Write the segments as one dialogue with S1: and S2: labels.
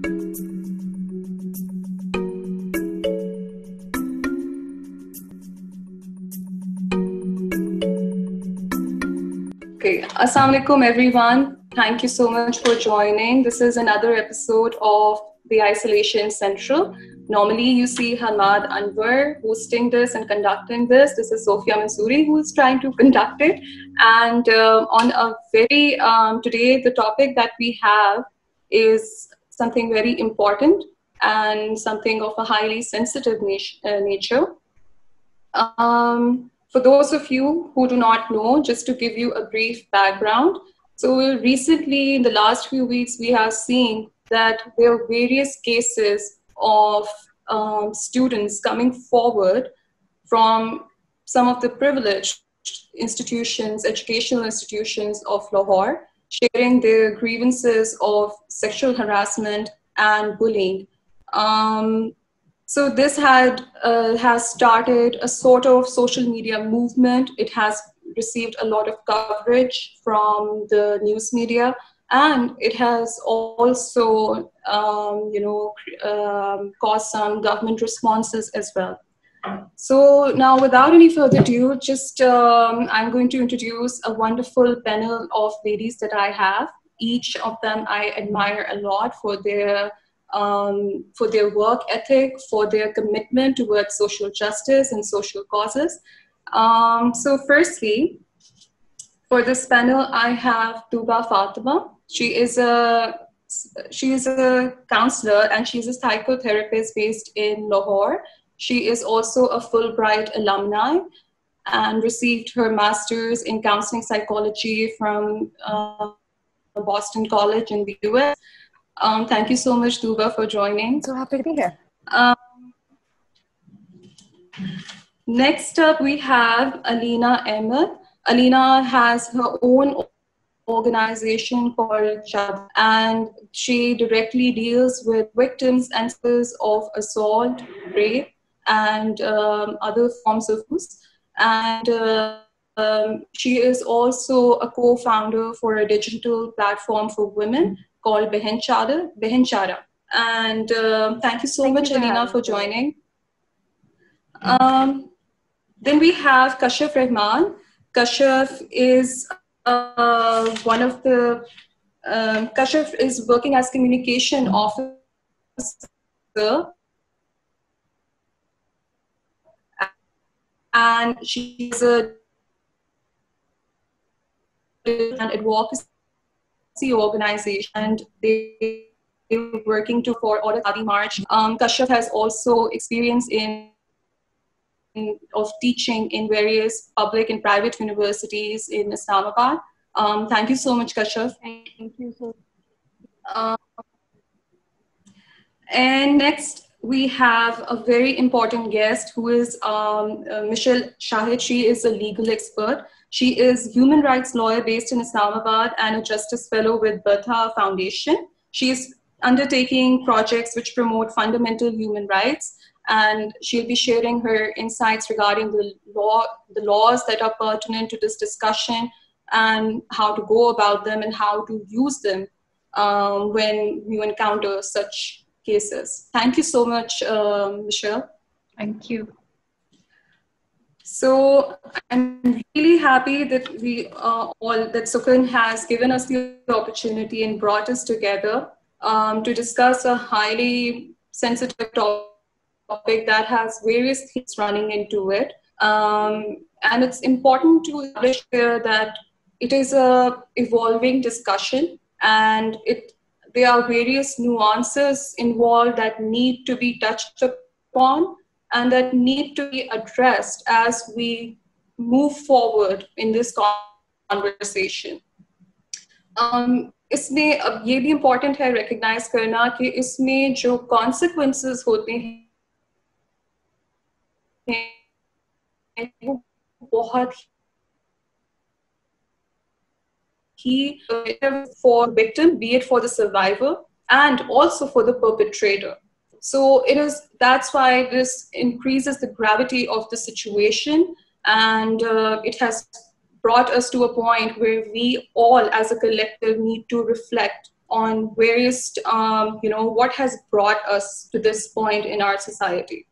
S1: Okay, Assalamu alaikum everyone. Thank you so much for joining. This is another episode of The Isolation Central. Normally you see Alina Anjum hosting this and conducting this. This is Sophia who is trying to conduct it. And on a very, today the topic that we have is something very important and something of a highly sensitive nature. For those of you who do not know, just to give you a brief background, so recently in the last few weeks, we have seen that there are various cases of students coming forward from some of the privileged institutions, educational institutions of Lahore, sharing their grievances of sexual harassment and bullying. So this has started a sort of social media movement. It has received a lot of coverage from the news media, and it has also, caused some government responses as well. So now, without any further ado, I'm going to introduce a wonderful panel of ladies that I have. Each of them I admire a lot for their work ethic, for their commitment towards social justice and social causes. So firstly, for this panel, I have Tooba Fatima. She is a counselor and she's a psychotherapist based in Lahore. She is also a Fulbright alumni and received her master's in counseling psychology from Boston College in the US. Thank you so much, Tooba, for joining.
S2: So happy to be here.
S1: Next up, we have Alina Anjum. Alina has her own organization called Chadar, and she directly deals with victims and victims of assault, rape, and other forms of abuse. And she is also a co-founder for a digital platform for women called Chadar. And thank you so much, Alina, for joining. Then we have Kashif Rahman. Kashif is Kashif is working as communication officer and she's an advocacy organization, and they're working for Audit Adi March. Kashif has also experience of teaching in various public and private universities in Islamabad. Thank you so much, Kashif.
S2: Thank you so
S1: much. And next, we have a very important guest who is Michelle Shahid. She is a legal expert. She is human rights lawyer based in Islamabad and a justice fellow with Bertha Foundation. She is undertaking projects which promote fundamental human rights, and she'll be sharing her insights regarding the laws that are pertinent to this discussion and how to go about them and how to use them when you encounter such cases. Thank you so much, Michelle.
S2: Thank you.
S1: So I'm really happy that that Sukhan has given us the opportunity and brought us together to discuss a highly sensitive topic that has various things running into it. And it's important to establish here that it is a evolving discussion, and there are various nuances involved that need to be touched upon and that need to be addressed as we move forward in this conversation. इसमें अब ये भी important है recognize करना कि इसमें जो consequences होते हैं वो बहुत ही for victim, be it for the survivor and also for the perpetrator. So that's why this increases the gravity of the situation, and it has brought us to a point where we all as a collective need to reflect on various, what has brought us to this point in our society.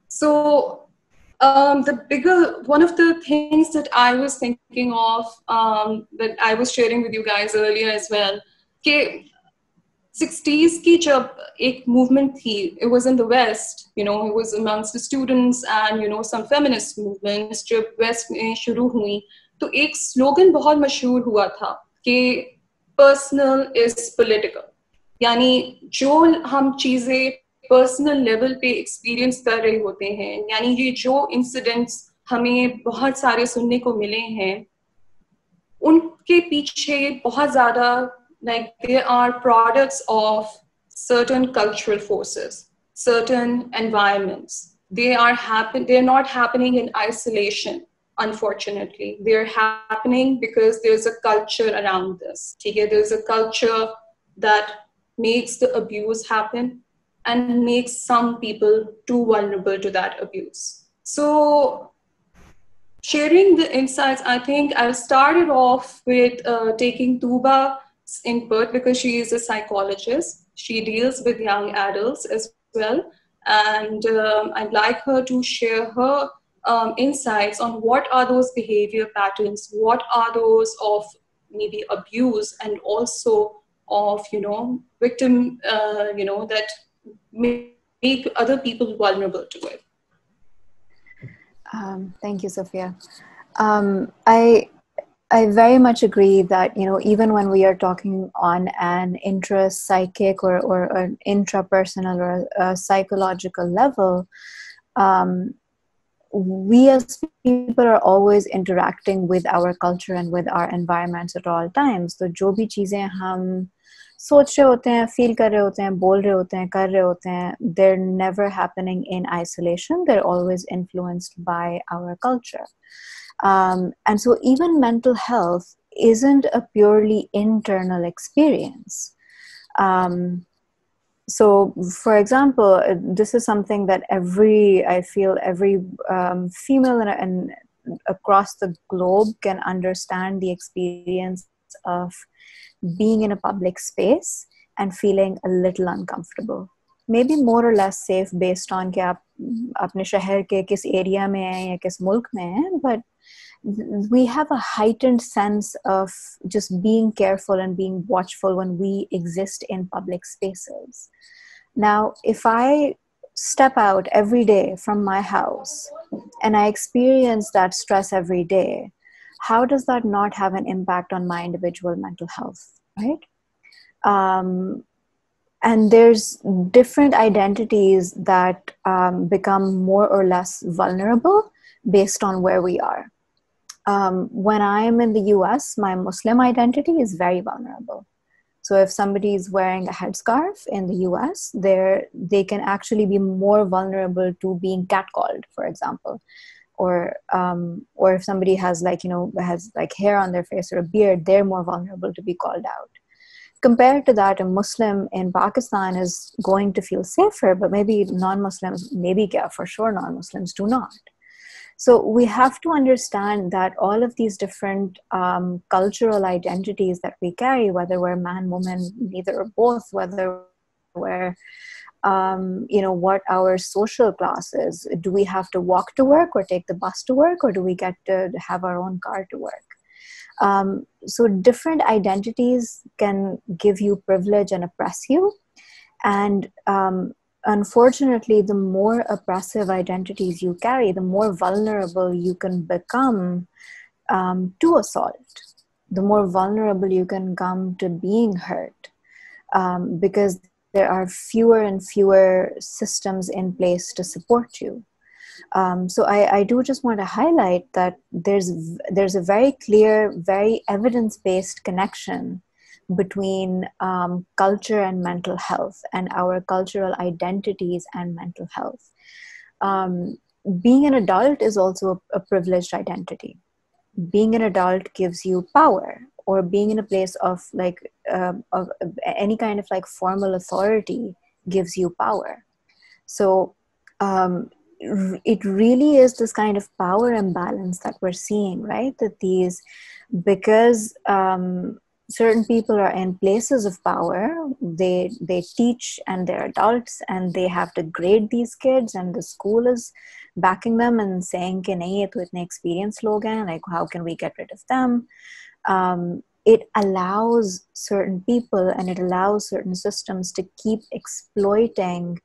S1: So one of the things that I was thinking of, that I was sharing with you guys earlier as well, कि 60s की जब एक movement थी, it was in the West, it was amongst the students and some feminist movements जब West में शुरू हुई, तो एक slogan बहुत मशहूर हुआ था कि personal is political, यानी जो हम चीजें पर्सनल लेवल पे एक्सपीरियंस कर रहे होते हैं, यानी ये जो इंसिडेंट्स हमें बहुत सारे सुनने को मिले हैं, उनके पीछे बहुत ज्यादा like they are products of certain cultural forces, certain environments. They're not happening in isolation, unfortunately. They're happening because there's a culture around this. There's a culture that makes the abuse happen and makes some people too vulnerable to that abuse. So sharing the insights, I think I started off with taking Tooba's input because she is a psychologist. She deals with young adults as well. And I'd like her to share her insights on what are those behavior patterns, what are those of maybe abuse and also of, victim, that make other people vulnerable to it.
S3: Thank you, Sophia. I very much agree that, even when we are talking on an intra-psychic or an intrapersonal or a psychological level, we as people are always interacting with our culture and with our environments at all times. So जो भी चीजें हम सोच रहे होते हैं, feel कर रहे होते हैं, बोल रहे होते हैं, कर रहे होते हैं, they're never happening in isolation. They're always influenced by our culture. And so even mental health isn't a purely internal experience. So, for example, this is something that I feel every female and across the globe can understand the experience of being in a public space and feeling a little uncomfortable. Maybe more or less safe based on कि आप अपने शहर के किस area में हैं या किस मुल्क में हैं, but we have a heightened sense of just being careful and being watchful when we exist in public spaces. Now, if I step out every day from my house and I experience that stress every day, how does that not have an impact on my individual mental health, right? And there's different identities that become more or less vulnerable based on where we are. When I'm in the US, my Muslim identity is very vulnerable. So if somebody is wearing a headscarf in the US, they can actually be more vulnerable to being catcalled, for example. Or if somebody has has hair on their face or a beard, they're more vulnerable to be called out. Compared to that, a Muslim in Pakistan is going to feel safer, but maybe non-Muslims, for sure non-Muslims do not. So we have to understand that all of these different cultural identities that we carry, whether we're man, woman, neither or both, whether we're, what our social class is. Do we have to walk to work or take the bus to work, or do we get to have our own car to work? So different identities can give you privilege and oppress you. And unfortunately, the more oppressive identities you carry, the more vulnerable you can become to assault, the more vulnerable you can come to being hurt, because there are fewer and fewer systems in place to support you. So I do just want to highlight that there's a very clear, very evidence-based connection between culture and mental health, and our cultural identities and mental health. Being an adult is also a privileged identity. Being an adult gives you power, or being in a place of of any kind of formal authority gives you power. So it really is this kind of power imbalance that we're seeing, right? That because certain people are in places of power. They teach and they're adults and they have to grade these kids, and the school is backing them and saying कि नहीं ये तो इतने experienced लोग हैं, like how can we get rid of them. It allows certain people and it allows certain systems to keep exploiting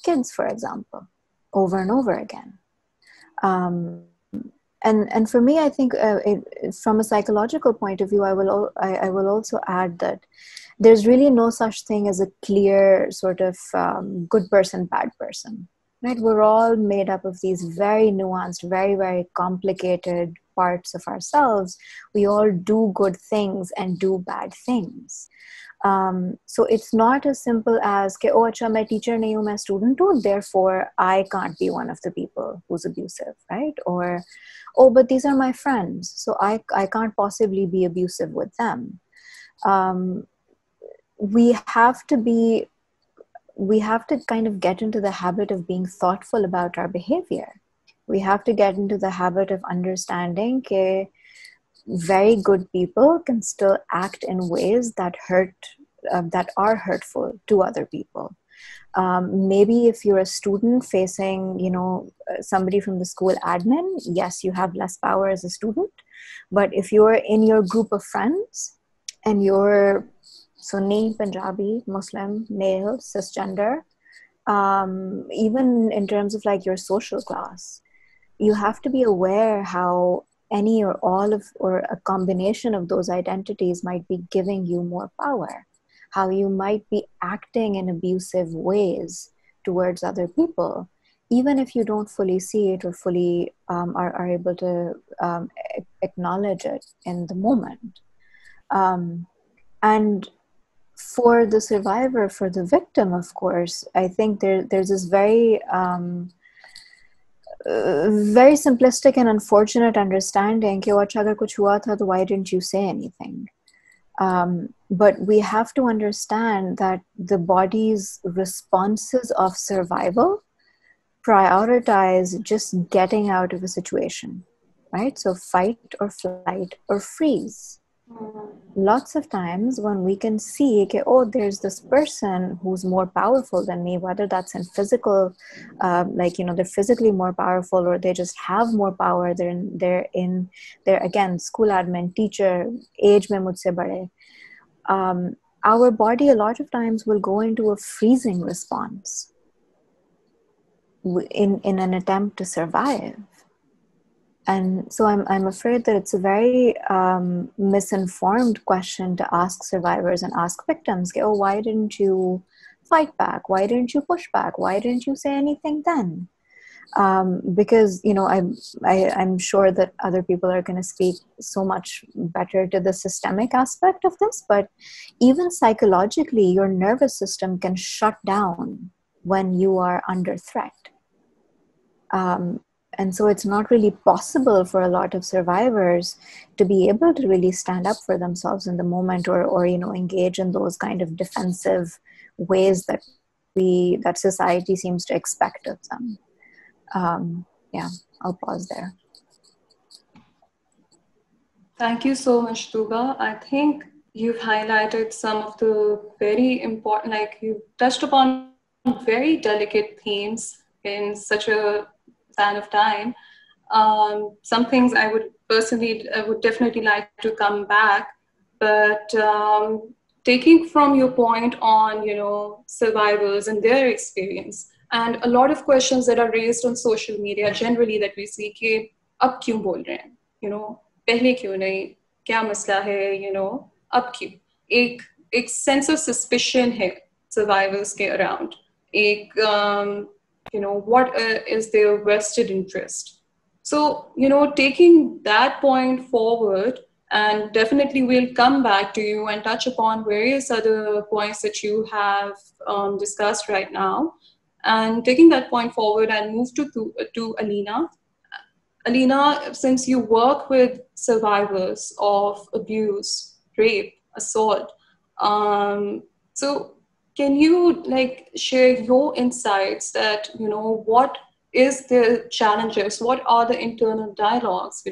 S3: kids, for example, over and over again. And for me, I think from a psychological point of view, I will also add that there's really no such thing as a clear sort of good person, bad person, right? We're all made up of these very nuanced, very, very complicated parts of ourselves. We all do good things and do bad things. So it's not as simple as कि oh अच्छा मैं teacher नहीं हूँ, मैं student हूँ, therefore I can't be one of the people who's abusive, right? Or oh but these are my friends, so I can't possibly be abusive with them. We have to kind of get into the habit of being thoughtful about our behavior. We have to get into the habit of understanding that very good people can still act in ways that that are hurtful to other people. Maybe if you're a student facing, somebody from the school admin, yes, you have less power as a student. But if you're in your group of friends and you're Sunni, Punjabi, Muslim, male, cisgender, even in terms of like your social class, you have to be aware how any or all of, or a combination of those identities might be giving you more power, how you might be acting in abusive ways towards other people, even if you don't fully see it or fully are able to acknowledge it in the moment. And for the survivor, for the victim, of course, I think there's this very very simplistic and unfortunate understanding कि अच्छा अगर कुछ हुआ था तो why didn't you say anything? But we have to understand that the body's responses of survival prioritize just getting out of a situation, right? So fight or flight or freeze. Lots of times when we can see okay, oh, there's this person who's more powerful than me, whether that's in physical, they're physically more powerful, or they just have more power, they're again school admin, teacher, age mein mujhse bade. Our body a lot of times will go into a freezing response in an attempt to survive. And so I'm afraid that it's a very misinformed question to ask survivors and ask victims, oh, why didn't you fight back? Why didn't you push back? Why didn't you say anything then? Because, I'm sure that other people are going to speak so much better to the systemic aspect of this, but even psychologically, your nervous system can shut down when you are under threat. And so it's not really possible for a lot of survivors to be able to really stand up for themselves in the moment or engage in those kind of defensive ways that society seems to expect of them. I'll pause there.
S1: Thank you so much, Tooba. I think you've highlighted some of the very important, you touched upon very delicate themes in such a span of time. Some things I would definitely like to come back, but taking from your point on, survivors and their experience, and a lot of questions that are raised on social media generally that we see कि अब क्यों बोल रहे हैं, पहले क्यों नहीं, क्या मसला है, अब क्यों, एक sense of suspicion है survivors के around, what is their vested interest. So, taking that point forward, and definitely we'll come back to you and touch upon various other points that you have discussed right now. And taking that point forward and move to Alina. Alina, since you work with survivors of abuse, rape, assault, so can you share your insights that, what is the challenges, what are the internal dialogues,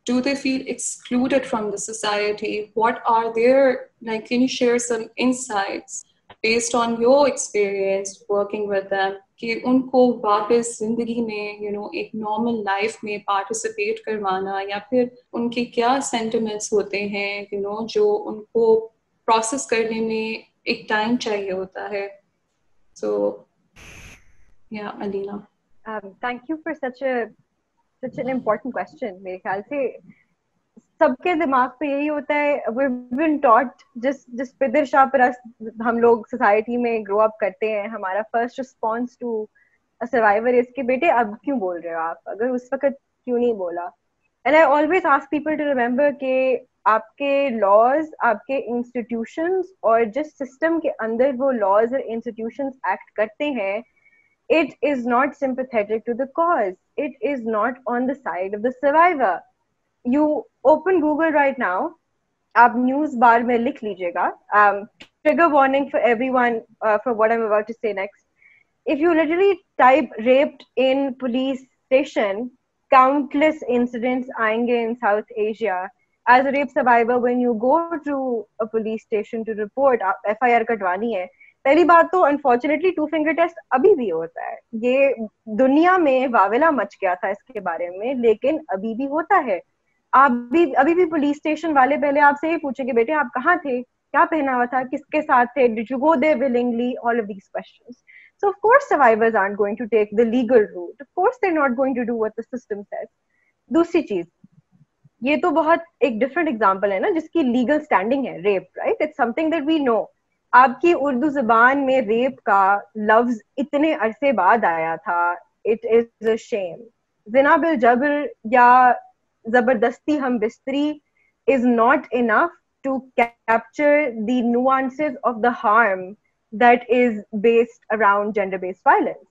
S1: Do they feel excluded from the society? What are their, like, can you share some insights based on your experience working with them कि उनको वापस जिंदगी में एक normal life में participate करवाना, या फिर उनके क्या सेंटिमेंट्स होते हैं जो उनको प्रोसेस करने में एक टाइम चाहिए होता है. So yeah, Alina.
S2: Thank you for such an important question. मेरे ख्याल से सबके दिमाग पे यही होता है. We've been taught जिस पिदर शाह परस्त हम लोग सोसाइटी में ग्रो अप करते हैं, हमारा first response to a survivor is कि बेटे अब क्यों बोल रहे हो आप, अगर उस वक्त क्यों नहीं बोला. And I always ask people to remember कि आपके लॉज, आपके इंस्टीट्यूशंस और जिस सिस्टम के अंदर वो लॉज और इंस्टीट्यूशंस एक्ट करते हैं, it is not sympathetic to the cause. It is not on the side of the survivor. You open Google right now, आप न्यूज बार में लिख लीजिएगा, trigger warning for everyone for what I'm about to say next. If you literally type raped in police station, countless incidents आएंगे in South Asia. As a rape survivor, when you go to a police station to report, FIR कटवानी है, पहली बात तो unfortunately 2 finger test अभी भी होता है. ये दुनिया में वावेला मच गया था इसके बारे में, लेकिन अभी भी होता है. अभी भी पुलिस स्टेशन वाले पहले आपसे ये पूछेंगे, बेटे आप कहाँ थे, क्या पहना हुआ था, किसके साथ थे, did you go there willingly, all of these questions. So of course survivors aren't going to take the legal route. Of course they're not going to do what the system says. दूसरी चीज, ये तो बहुत एक different example है ना जिसकी legal standing है, rape, right. It's something that we know. आपकी उर्दू जुबान में रेप का लफ्ज इतने अरसे बाद आया था. It is a shame. Jinnah bill जबर या जबरदस्ती हम बिस्तरी is not enough to capture the nuances of the harm that is based around gender-based violence.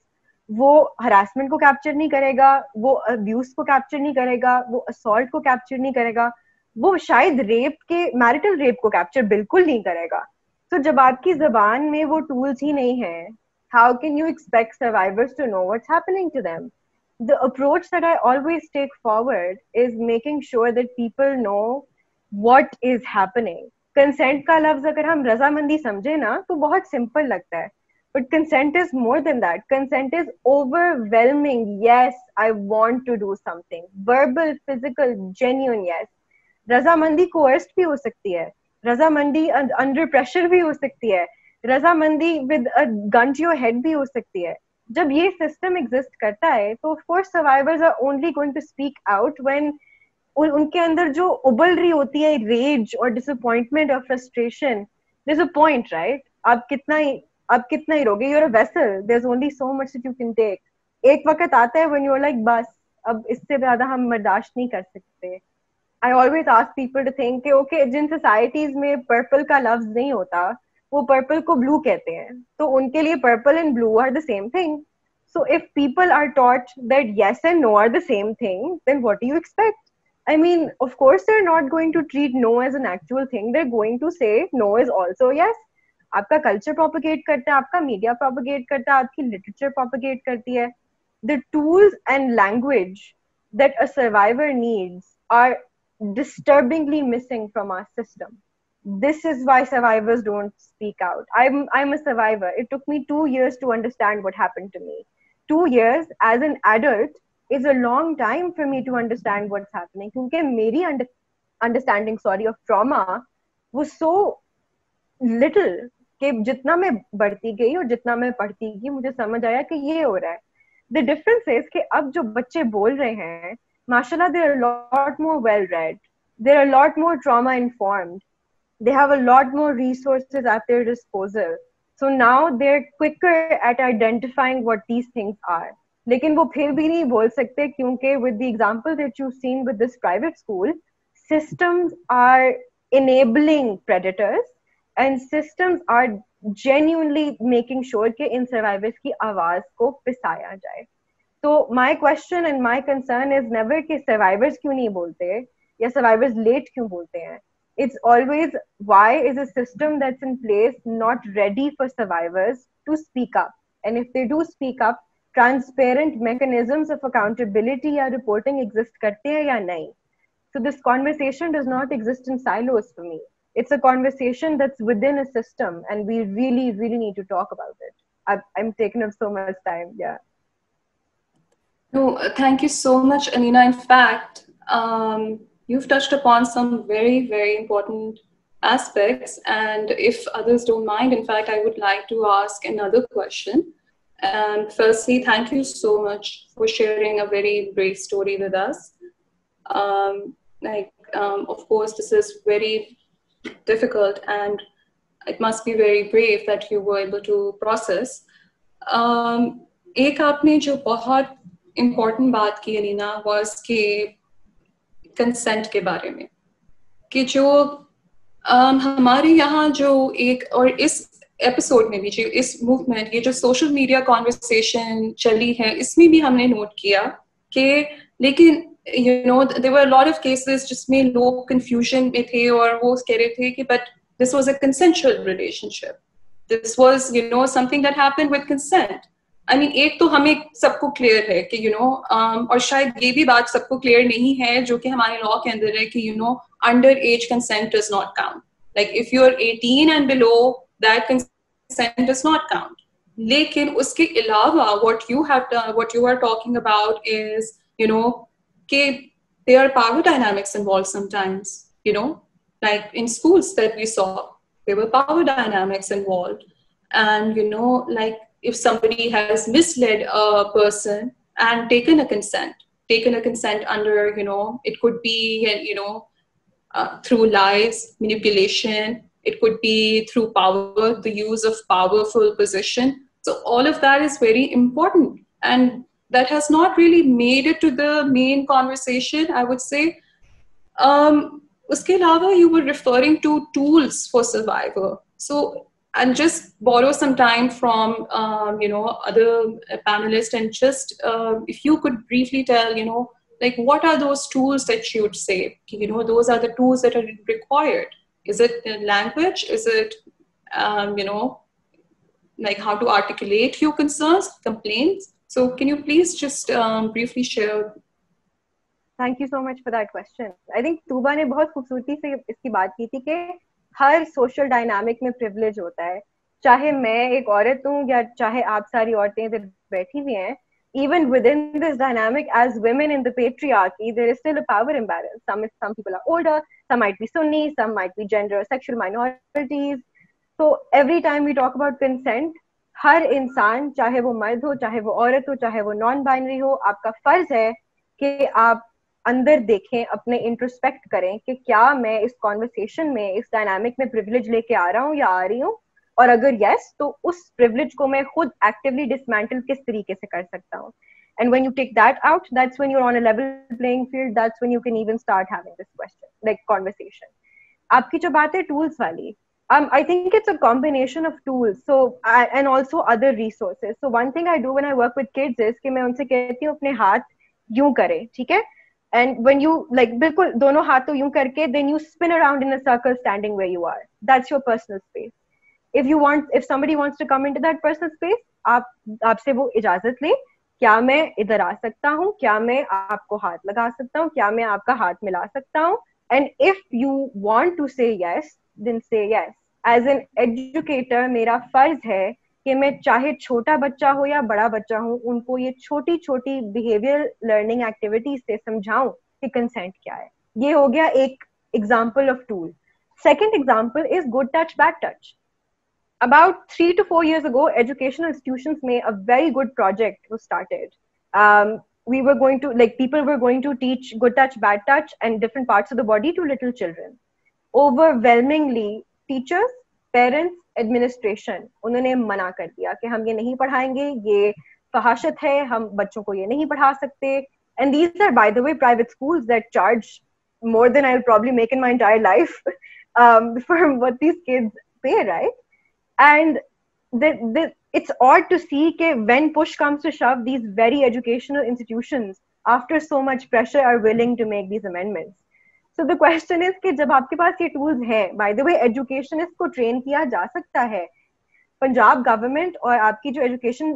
S2: वो harassment को capture नहीं करेगा, वो abuse को capture नहीं करेगा, वो assault को capture नहीं करेगा, वो शायद rape के marital rape को capture बिल्कुल नहीं करेगा. तो जब आपकी ज़बान में वो tools ही नहीं है, how can you expect survivors to know what's happening to them? The approach that I always take forward is making sure that people know what is happening. Consent का लफ्ज अगर हम रजामंदी समझे ना तो बहुत सिंपल लगता है, but consent is more than that. Consent is overwhelming. Yes, I want to do something. Verbal, physical, genuine yes. रजामंदी coerced भी हो सकती है, रजामंदी under pressure भी हो सकती है, रजामंदी with a gun to your head भी हो सकती है. जब ये सिस्टम एग्जिस्ट करता है तो of course survivors are only going to speak out when उनके अंदर जो उबल रही होती है रेज और डिसअपॉइंटमेंट और frustration. there's a point, right? आप कितना ही रोगे, you're a vessel, there's only so much that you can take. एक वक्त आता है when you're like बस अब इससे ज्यादा हम बर्दाश्त नहीं कर सकते. I always ask people to think कि okay, जिन सोसाइटीज में पर्पल का लफ्ज नहीं होता वो पर्पल को ब्लू कहते हैं, तो उनके लिए purple and blue are the same thing. So if people are taught that yes and no are the same thing, then what do you expect? I mean, of course they're not going to treat no as an actual thing. They're going to say no is also yes. आपका culture propagate करता है, आपका media propagate करता है, आपकी literature propagate करती है. The tools and language that a survivor needs are disturbingly missing from our system. This is why survivors don't speak out. I'm a survivor. It took me 2 years to understand what happened to me. 2 years as an adult is a long time for me to understand what's happening. क्योंकि मेरी understanding of trauma was so little कि जितना मैं बढ़ती गई और जितना मैं पढ़ती गई मुझे समझ आया कि ये हो रहा है. The difference is कि अब जो बच्चे बोल रहे हैं, mashallah, they're a lot more well read. They're a lot more trauma informed. They have a lot more resources at their disposal. So now they're quicker at identifying what these things are. लेकिन वो फिर भी नहीं बोल सकते क्योंकि with the example that you've seen with this private school, systems are enabling predators and systems are genuinely making sure कि इन survivors की आवाज को पिसाया जाए. So my question and my concern is never कि survivors क्यों नहीं बोलते या survivors late क्यों बोलते हैं. It's always why is a system that's in place not ready for survivors to speak up. And if they do speak up, transparent mechanisms of accountability या reporting exist करते हैं या नहीं. So this conversation does not exist in silos for me. It's a conversation that's within a system, and we really, really need to talk about it. I'm taking up so much time. Yeah.
S1: No, thank you so much, Alina. In fact, you've touched upon some very, very important aspects. And if others don't mind, in fact, I would like to ask another question. And firstly, thank you so much for sharing a very brave story with us. Of course, this is very difficult, and it must be very brave that you were able to process. एक आपने जो बहुत important बात की Alina was कि consent के बारे में, कि जो हमारे यहाँ जो एक और इस एपिसोड में भी जो इस मूवमेंट ये जो सोशल मीडिया कॉन्वर्सेशन चली है इसमें भी हमने नोट किया कि लेकिन there were a lot of cases जिसमें लोग confusion में थे और वो कह रहे थे कि but this was a consensual relationship, this was something that happened with consent. I mean, एक तो हमें सबको क्लियर है कि और शायद ये भी बात सबको क्लियर नहीं है जो कि हमारे लॉ के अंदर है कि under age consent does not count. Like if you are 18 and below that consent does not count. लेकिन उसके अलावा what you are talking about is कि there are power dynamics involved sometimes, like in schools that we saw, there were power dynamics involved. And, like if somebody has misled a person and taken a consent under, it could be, through lies, manipulation, it could be through power, the use of powerful position. So all of that is very important. And that has not really made it to the main conversation, I would say. Uske alawa, you were referring to tools for survival. So I'll just borrow some time from other panelists and just if you could briefly tell like what are those tools that you would say those are the tools that are required. Is it language? Is it like how to articulate your concerns, complaints? So can you please just briefly share?
S2: Thank you so much for that question. I think Tooba ने बहुत खूबसूरती से इसकी बात की थी कि हर social dynamic में प्रिविलेज होता है, चाहे मैं एक औरत हूँ या चाहे आप सारी औरतें इधर बैठी हुई हैं. Even within this dynamic, as women in the patriarchy, there is still a power imbalance. Some people are older, some might be Sunni, some might be gender or sexual minorities. So every time we talk about consent, हर इंसान चाहे वो मर्द हो, चाहे वो औरत हो, चाहे वो नॉन बाइनरी हो, आपका फर्ज है कि आप अंदर देखें, अपने इंट्रोस्पेक्ट करें कि क्या मैं इस कॉन्वर्सेशन में, इस डायनामिक में प्रिविलेज लेके आ रहा हूँ या आ रही हूँ, और अगर यस तो उस प्रिविलेज को मैं खुद एक्टिवली डिसमेंटल किस तरीके से कर सकता हूँ. And when you take that out, that's when you're on a level playing field. That's when you can even start having this question, like conversation. आपकी जो बात है tools वाली, I think it's a combination of tools, so and also other resources. So one thing I do when I work with kids is कि मैं उनसे कहती हूँ अपने हाथ यूं करें, ठीक है? And when you like बिल्कुल दोनों हाथ तो यूं करके, then you spin around in a circle standing where you are. That's your personal space. If somebody wants to come into that personal space, आपसे वो इजाजत ले, क्या मैं इधर आ सकता हूँ, क्या मैं आपको हाथ लगा सकता हूँ, क्या मैं आपका हाथ मिला सकता हूँ. And if you want to say yes, then say yes. As an educator, मेरा फर्ज है कि मैं चाहे छोटा बच्चा हो या बड़ा बच्चा हो, उनको ये छोटी छोटी बिहेवियर लर्निंग एक्टिविटीज से समझाऊं कि कंसेंट क्या है. ये हो गया एक example of tool. Second example is good touch bad touch. About 3 to 4 years ago, educational institutions made a very good project was started. People were going to teach good touch, bad touch, and different parts of the body to little children. Overwhelmingly, teachers, parents, administration, उन्होंने मना कर दिया कि हम ये नहीं पढ़ाएंगे, ये फहाशत है, हम बच्चों को ये नहीं पढ़ा सकते. And these are, by the way, private schools that charge more than I'll probably make in my entire life for what these kids pay, right? And it's odd to see that when push comes to shove, these very educational institutions, after so much pressure, are willing to make these amendments. So the question is कि जब आपके पास ये tools हैं, by the way, educationist को train किया जा सकता है. पंजाब गवर्नमेंट और आपकी जो एजुकेशन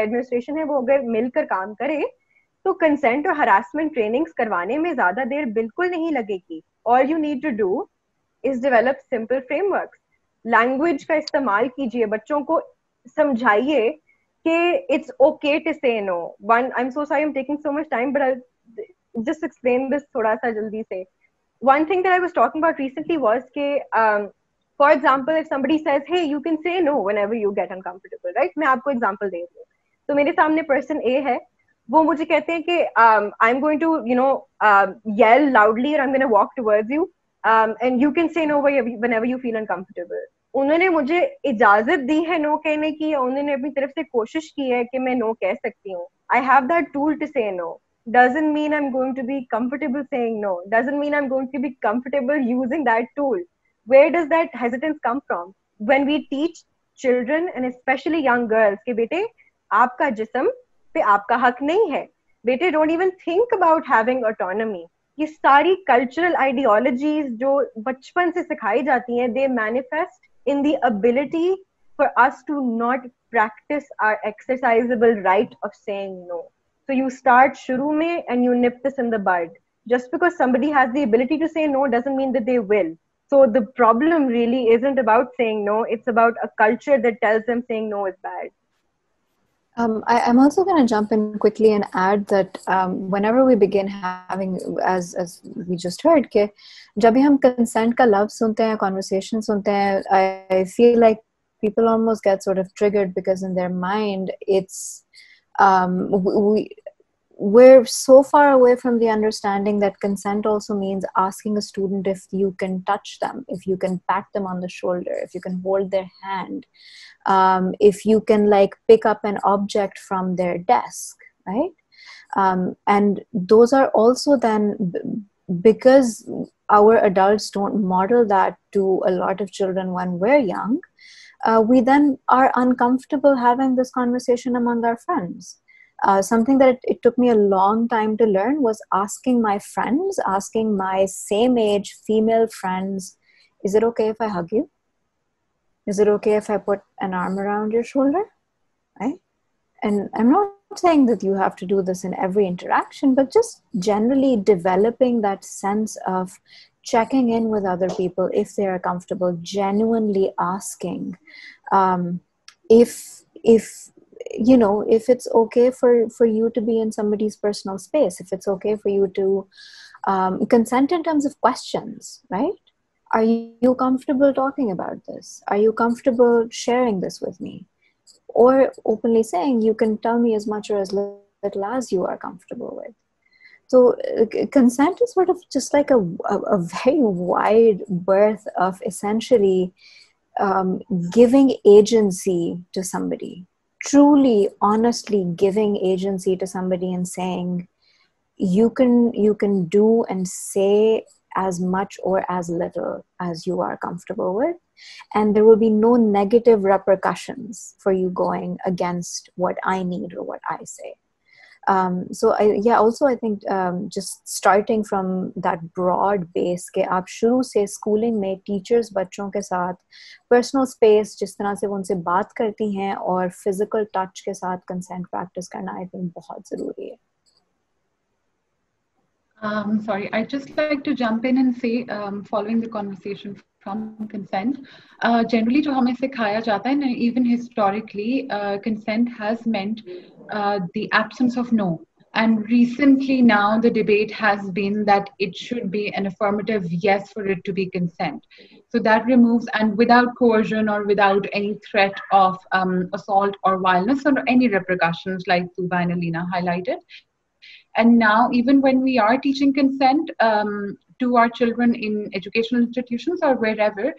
S2: administration है वो अगर मिलकर काम करे तो कंसेंट और हरासमेंट ट्रेनिंग्स करवाने में ज्यादा देर बिल्कुल नहीं लगेगी. All you need to do is develop simple frameworks. Language का इस्तेमाल कीजिए, बच्चों को समझाइए कि it's okay to say no. One, I am so sorry, I am taking so much time, but I just explain this थोड़ा सा जल्दी से. One thing that I was talking about recently was that, for example, if somebody says, hey, you can say no whenever you get uncomfortable, right? मैं आपको example दे रही हूँ. तो मेरे सामने person A है, वो मुझे कहते हैं कि I'm going to, yell loudly and I'm going to walk towards you, and you can say no whenever you feel uncomfortable. उन्होंने मुझे इजाजत दी है नो कहने की, या उन्होंने अपनी तरफ से कोशिश की है कि मैं नो कह सकती हूँ. I have that tool to say no. Doesn't mean I'm going to be comfortable saying no. Doesn't mean I'm going to be comfortable using that tool. Where does that hesitance come from? When we teach children and especially young girls कि बेटे आपका जिस्म पे आपका हक नहीं है, बेटे don't even think about having autonomy. ये सारी cultural ideologies जो बचपन से सिखाई जाती हैं, they manifest in the ability for us to not practice our exercisable right of saying no. So you start shuru mein and you nip this in the bud. Just because somebody has the ability to say no doesn't mean that they will. So the problem really isn't about saying no. It's about a culture that tells them saying no is bad.
S3: I'm also going to jump in quickly and add that whenever we begin having, as we just heard, कि जब भी हम consent का लफ्ज़ सुनते हैं, conversation सुनते हैं, I feel like people almost get sort of triggered because in their mind it's we're so far away from the understanding that consent also means asking a student if you can touch them, if you can pat them on the shoulder, if you can hold their hand, if you can like pick up an object from their desk, right? And those are also then, because our adults don't model that to a lot of children when we're young, we then are uncomfortable having this conversation among our friends. Something that it took me a long time to learn was asking my friends, asking my same age female friends, is it okay if I hug you? Is it okay if I put an arm around your shoulder? Right? And I'm not saying that you have to do this in every interaction, but just generally developing that sense of checking in with other people if they are comfortable, genuinely asking if it's okay for you to be in somebody's personal space, if it's okay for you to consent in terms of questions, right? Are you comfortable talking about this? Are you comfortable sharing this with me? Or openly saying, you can tell me as much or as little as you are comfortable with. So consent is sort of just like a very wide berth of essentially giving agency to somebody, truly, honestly giving agency to somebody and saying, you can do and say as much or as little as you are comfortable with, and there will be no negative repercussions for you going against what I need or what I say. I think just starting from that broad base के आप शुरू से schooling में teachers बच्चों के साथ personal space जिस तरह से वो उनसे बात करती हैं और physical touch के साथ consent practice करना I think बहुत ज़रूरी है.
S4: Sorry, I'd just like to jump in and say, following the conversation from consent, generally जो हमें सिखाया जाता है, even historically, consent has meant the absence of no. And recently now the debate has been that it should be an affirmative yes for it to be consent. So that removes, and without coercion or without any threat of assault or violence or any repercussions like Tooba and Alina highlighted. And now, even when we are teaching consent to our children in educational institutions or wherever,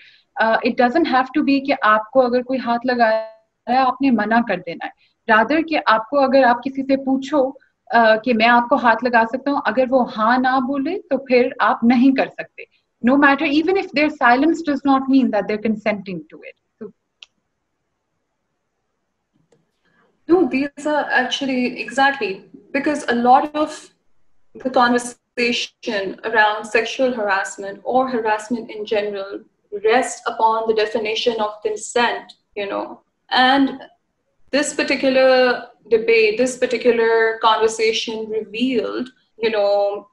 S4: it doesn't have to be कि आपको अगर कोई हाथ लगा रहा है आपने मना कर देना है. Rather कि आपको अगर आप किसी से पूछो कि मैं आपको हाथ लगा सकता हूँ, अगर वो हाँ ना बोले तो फिर आप नहीं कर सकते. No matter, even if their silence does not mean that they're consenting to it. So,
S1: no, these are actually exactly because a lot of the conversation around sexual harassment or harassment in general rests upon the definition of consent, and this particular debate, this particular conversation revealed, you know,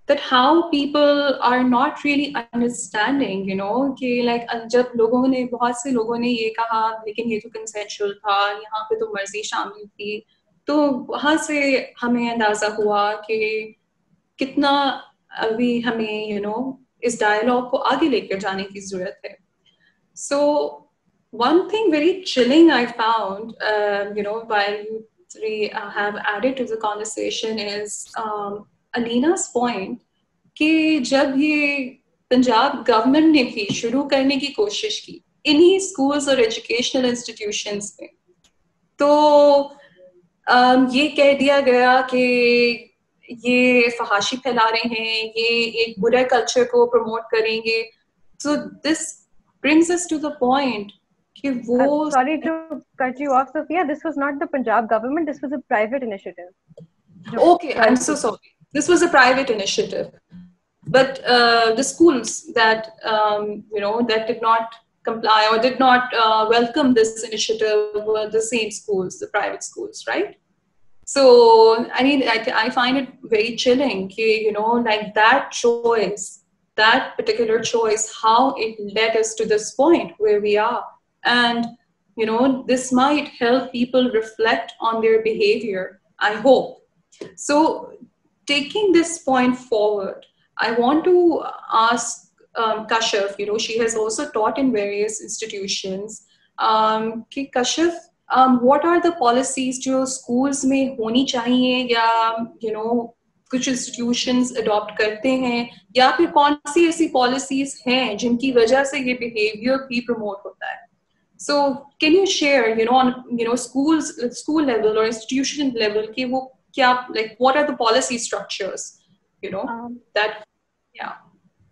S1: that how people are not really understanding, you know, कि like जब लोगों ने बहुत से लोगों ने ये कहा लेकिन ये तो consensual था, यहाँ पे तो मर्जी शामिल थी, तो वहाँ से हमें अंदाजा हुआ कि कितना अभी हमें, you know, इस dialogue को आगे लेकर जाने की जरूरत है. So one thing very chilling I found, you know, while you three have added to the conversation is Alina's point कि जब ये पंजाब गवर्नमेंट ने भी शुरू करने की कोशिश की इन्हीं स्कूल्स और एजुकेशनल इंस्टीट्यूशंस में, तो ये कह दिया गया कि ये फहाशी फैला रहे हैं, ये एक बुरा कल्चर को प्रमोट करेंगे. So this brings us to the point कि वो
S2: sorry to cut you off, Sophia. This was not the Punjab government. This was a private initiative.
S1: Okay, I'm so sorry. This was a private initiative, but the schools that you know that did not comply or did not welcome this initiative were the same schools, the private schools, right? So I mean, I find it very chilling, you know, like that choice, that particular choice, how it led us to this point where we are. And, you know, this might help people reflect on their behavior, I hope. So taking this point forward, I want to ask Kashif, you know, she has also taught in various institutions. Kashif, what are the policies जो schools में होनी चाहिए या you know कुछ institutions adopt करते हैं, या फिर कौन सी ऐसी policies हैं जिनकी वजह से ये behavior भी promote होता है? So can you share, you know, on schools, school level or institution level कि वो क्या, like what are the policy structures, you know, that, yeah.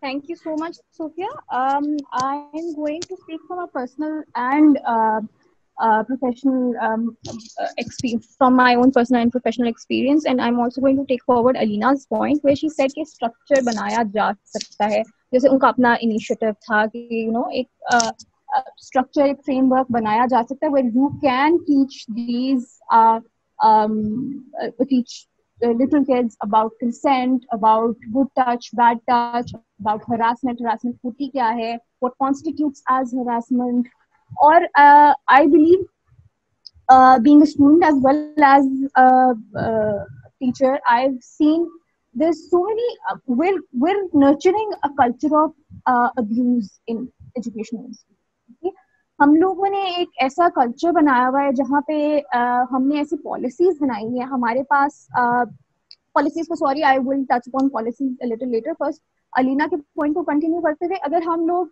S5: Thank you so much, Sophia. I am going to speak from a personal and professional experience, from my own personal and professional experience, and I'm also going to take forward Alina's point where she said कि structure बनाया जा सकता है, जैसे उनका अपना initiative था कि you know एक structure, एक framework बनाया जा सकता है where you can teach these teach little kids about consent, about good touch, bad touch, about harassment होती क्या है, what constitutes as harassment. Or I believe being a student as well as a teacher, I've seen there's so many, we're nurturing a culture of abuse in educational institutions. Okay? हम लोगों ने एक ऐसा culture बनाया हुआ है जहाँ पे हमने ऐसी पॉलिसीज बनाई है, हमारे पास पॉलिसीज को, sorry I will touch upon policies a little letter. First Alina के पॉइंट को कंटिन्यू करते हुए, अगर हम लोग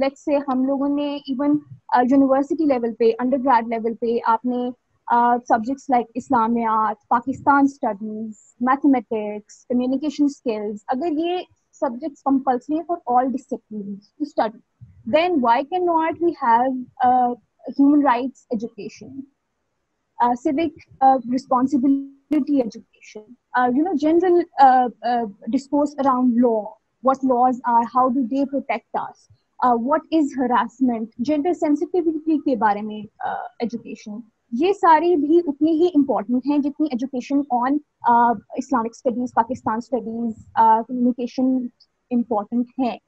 S5: लेट्स से हम लोगों ने इवन यूनिवर्सिटी लेवल पे, अंडर ग्रेड लेवल पे आपने subjects like Islamiyat, Pakistan studies, mathematics, communication skills, अगर ये सब्जेक्ट्स कंपल्सरी है for all disciplines to study, then why cannot we have human rights education, civic responsibility education, you know, general discourse around law, what laws are, how do they protect us, what is harassment, gender sensitivity के बारे में education, ये सारी भी उतनी ही important हैं जितनी education on Islamic studies, Pakistan studies, communication important है.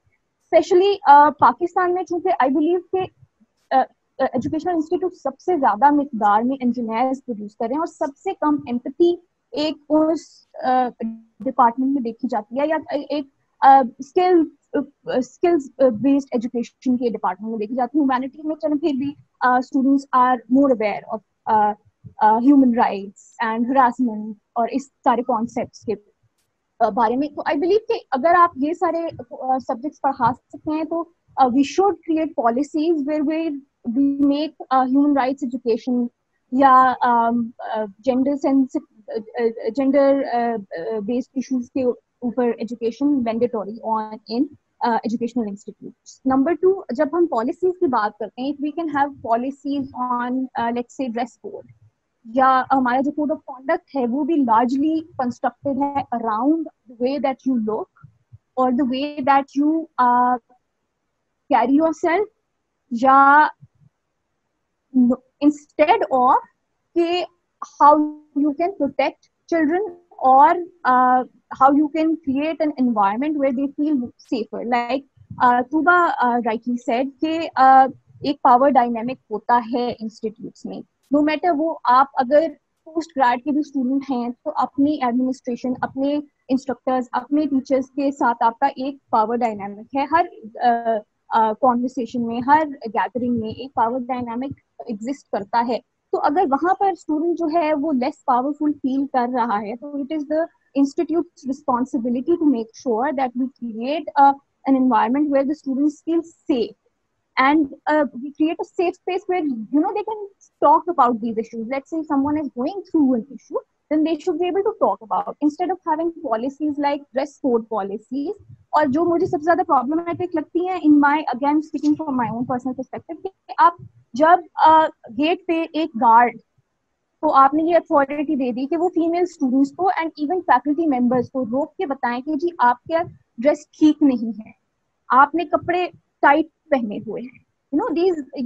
S5: स्पेशली पाकिस्तान में, चूंकि आई बिलीव के एजुकेशनल इंस्टीट्यूट सबसे ज्यादा मिकदार में इंजीनियर्स प्रोड्यूस कर रहे हैं और सबसे कम एम्पैथी एक उस डिपार्टमेंट में देखी जाती है, या एक स्किल्स बेस्ड एजुकेशन के डिपार्टमेंट में देखी जाती है. ह्यूमैनिटी में चलो फिर भी students are more aware of human rights and harassment और इस सारे कॉन्सेप्ट्स के बारे में. तो आई बिलीव कि अगर आप ये सारे सब्जेक्ट्स पढ़ा सकते हैं तो we should create policies where we make human rights education या जेंडर बेस्ड इश्यूज के ऊपर education mandatory on in educational institutes. Number 2, जब हम पॉलिसीज की बात करते हैं, we can have policies on let's say dress code, या हमारा जो कोड ऑफ कॉन्डक्ट है वो भी लार्जली कंस्ट्रक्टेड है around the way that you look or the way that you carry yourself, या इंस्टेड ऑफ कि how you can protect children, or how you can create an environment where they feel safer. Like Tooba rightly said कि एक power dynamic होता है institutes में. No matter वो आप अगर पोस्ट ग्रेड के भी स्टूडेंट हैं तो अपनी एडमिनिस्ट्रेशन, अपने इंस्ट्रक्टर्स, अपने टीचर्स के साथ आपका एक पावर डायनामिक है. हर कॉन्वर्सेशन में, हर गैदरिंग में एक पावर डायनामिक एग्जिस्ट करता है. तो अगर वहां पर स्टूडेंट जो है वो लेस पावरफुल फील कर रहा है, तो it is the institute's responsibility to make sure that we create an environment where the students feel safe, and we create a safe space where they can talk about these issues. Let's say someone is going through an issue, then they should be able to talk about, instead of having policies like dress code policies. और जो मुझे सबसे ज्यादा problematic लगती है, in my, again speaking from my own personal perspective, कि आप जब गेट पे एक गार्ड, तो आपने ये अथॉरिटी दे दी कि वो फीमेल स्टूडेंट्स को एंड इवन फैकल्टी मेंबर्स को रोक के बताएं कि जी आपका ड्रेस ठीक नहीं है, आपने कपड़े टाइट पहने हुए हैं.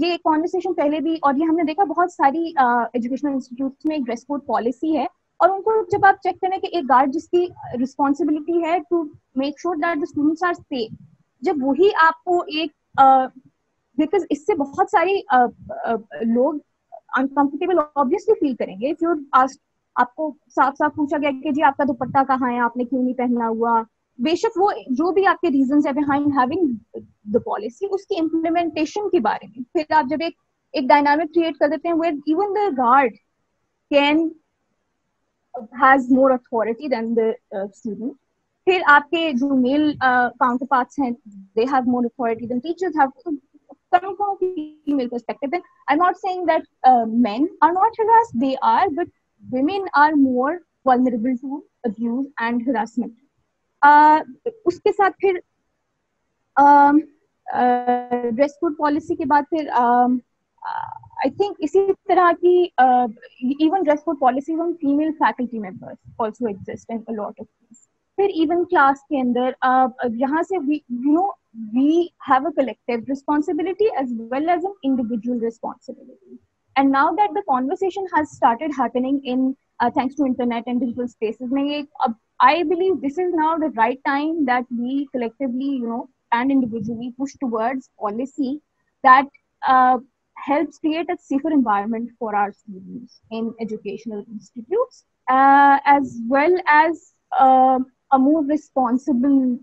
S5: ये कॉन्वर्सेशन पहले भी, और ये हमने देखा बहुत सारी एजुकेशनल इंस्टीट्यूट्स में एक ड्रेस कोड पॉलिसी है, और उनको जब आप चेक करें कि एक गार्ड जिसकी रिस्पॉन्सिबिलिटी है to make sure that the students are safe, जब वही आपको एक बिकॉज इससे बहुत सारी लोग अनकंफर्टेबल ऑब्वियसली फील करेंगे. इफ यू आस्क्ड, आपको साफ साफ पूछा गया कि जी आपका दुपट्टा कहाँ है, आपने क्यों नहीं पहना हुआ, बेशक वो जो भी आपके रीजंस है बिहाइंड हैविंग द पॉलिसी, उसकी इम्प्लीमेंटेशन के बारे में फिर आप जब एक डायनामिक क्रिएट कर देते हैं where even the guard can has more authority than the student, फिर आपके जो मेल काउंटर पार्ट्स हैं they have more authority than teachers have. Coming from a female perspective, then I'm not saying that men are not harassed, they are, but women are more vulnerable to abuse and harassment. उसके साथ फिर dress code policy के बाद फिर I think इसी तरह की even dress code policies on female faculty members also exist in a lot of case. फिर इवन क्लास के अंदर यहाँ से we have a collective responsibility as well as an individual responsibility. And now that the conversation has started happening in thanks to internet and digital spaces, I believe this is now the right time that we collectively, and individually push towards policy that helps create a safer environment for our students in educational institutes, as well as a more responsible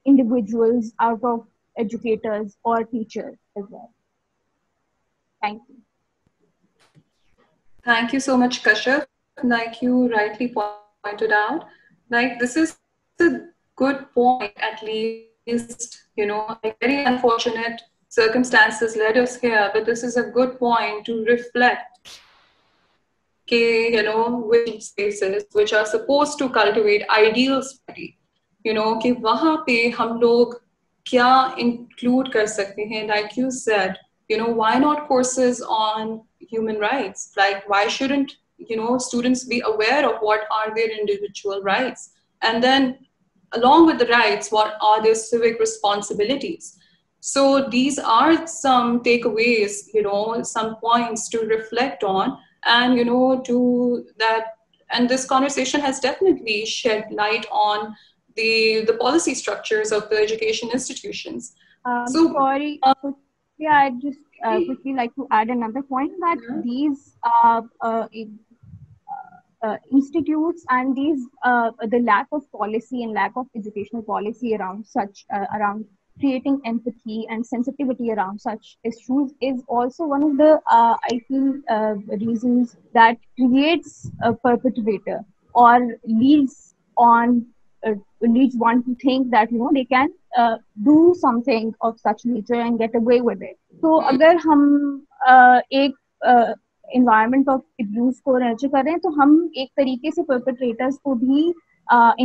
S5: individuals out of educators or teachers as well. Thank you.
S1: Thank you so much, Kashyap. Like you rightly pointed out, like this is a good point, at least, like very unfortunate circumstances led us here, but this is a good point to reflect, which spaces which are supposed to cultivate ideal society, कि वहाँ पे हम लोग क्या include कर सकते हैं. Like you said, why not courses on human rights? Like, why shouldn't, students be aware of what are their individual rights? And then along with the rights, what are their civic responsibilities? So these are some takeaways, some points to reflect on, and, to that, and this conversation has definitely shed light on the policy structures of the education institutions.
S5: Sorry, I'd just quickly like to add another point that these institutes and these the lack of policy and lack of educational policy around such around creating empathy and sensitivity around such issues is also one of the I feel reasons that creates a perpetrator or leads one to think that they can do something of such nature and get away with it. So अगर हम एक environment of abuse को nurture कर रहे हैं, तो हम एक तरीके से perpetrators को भी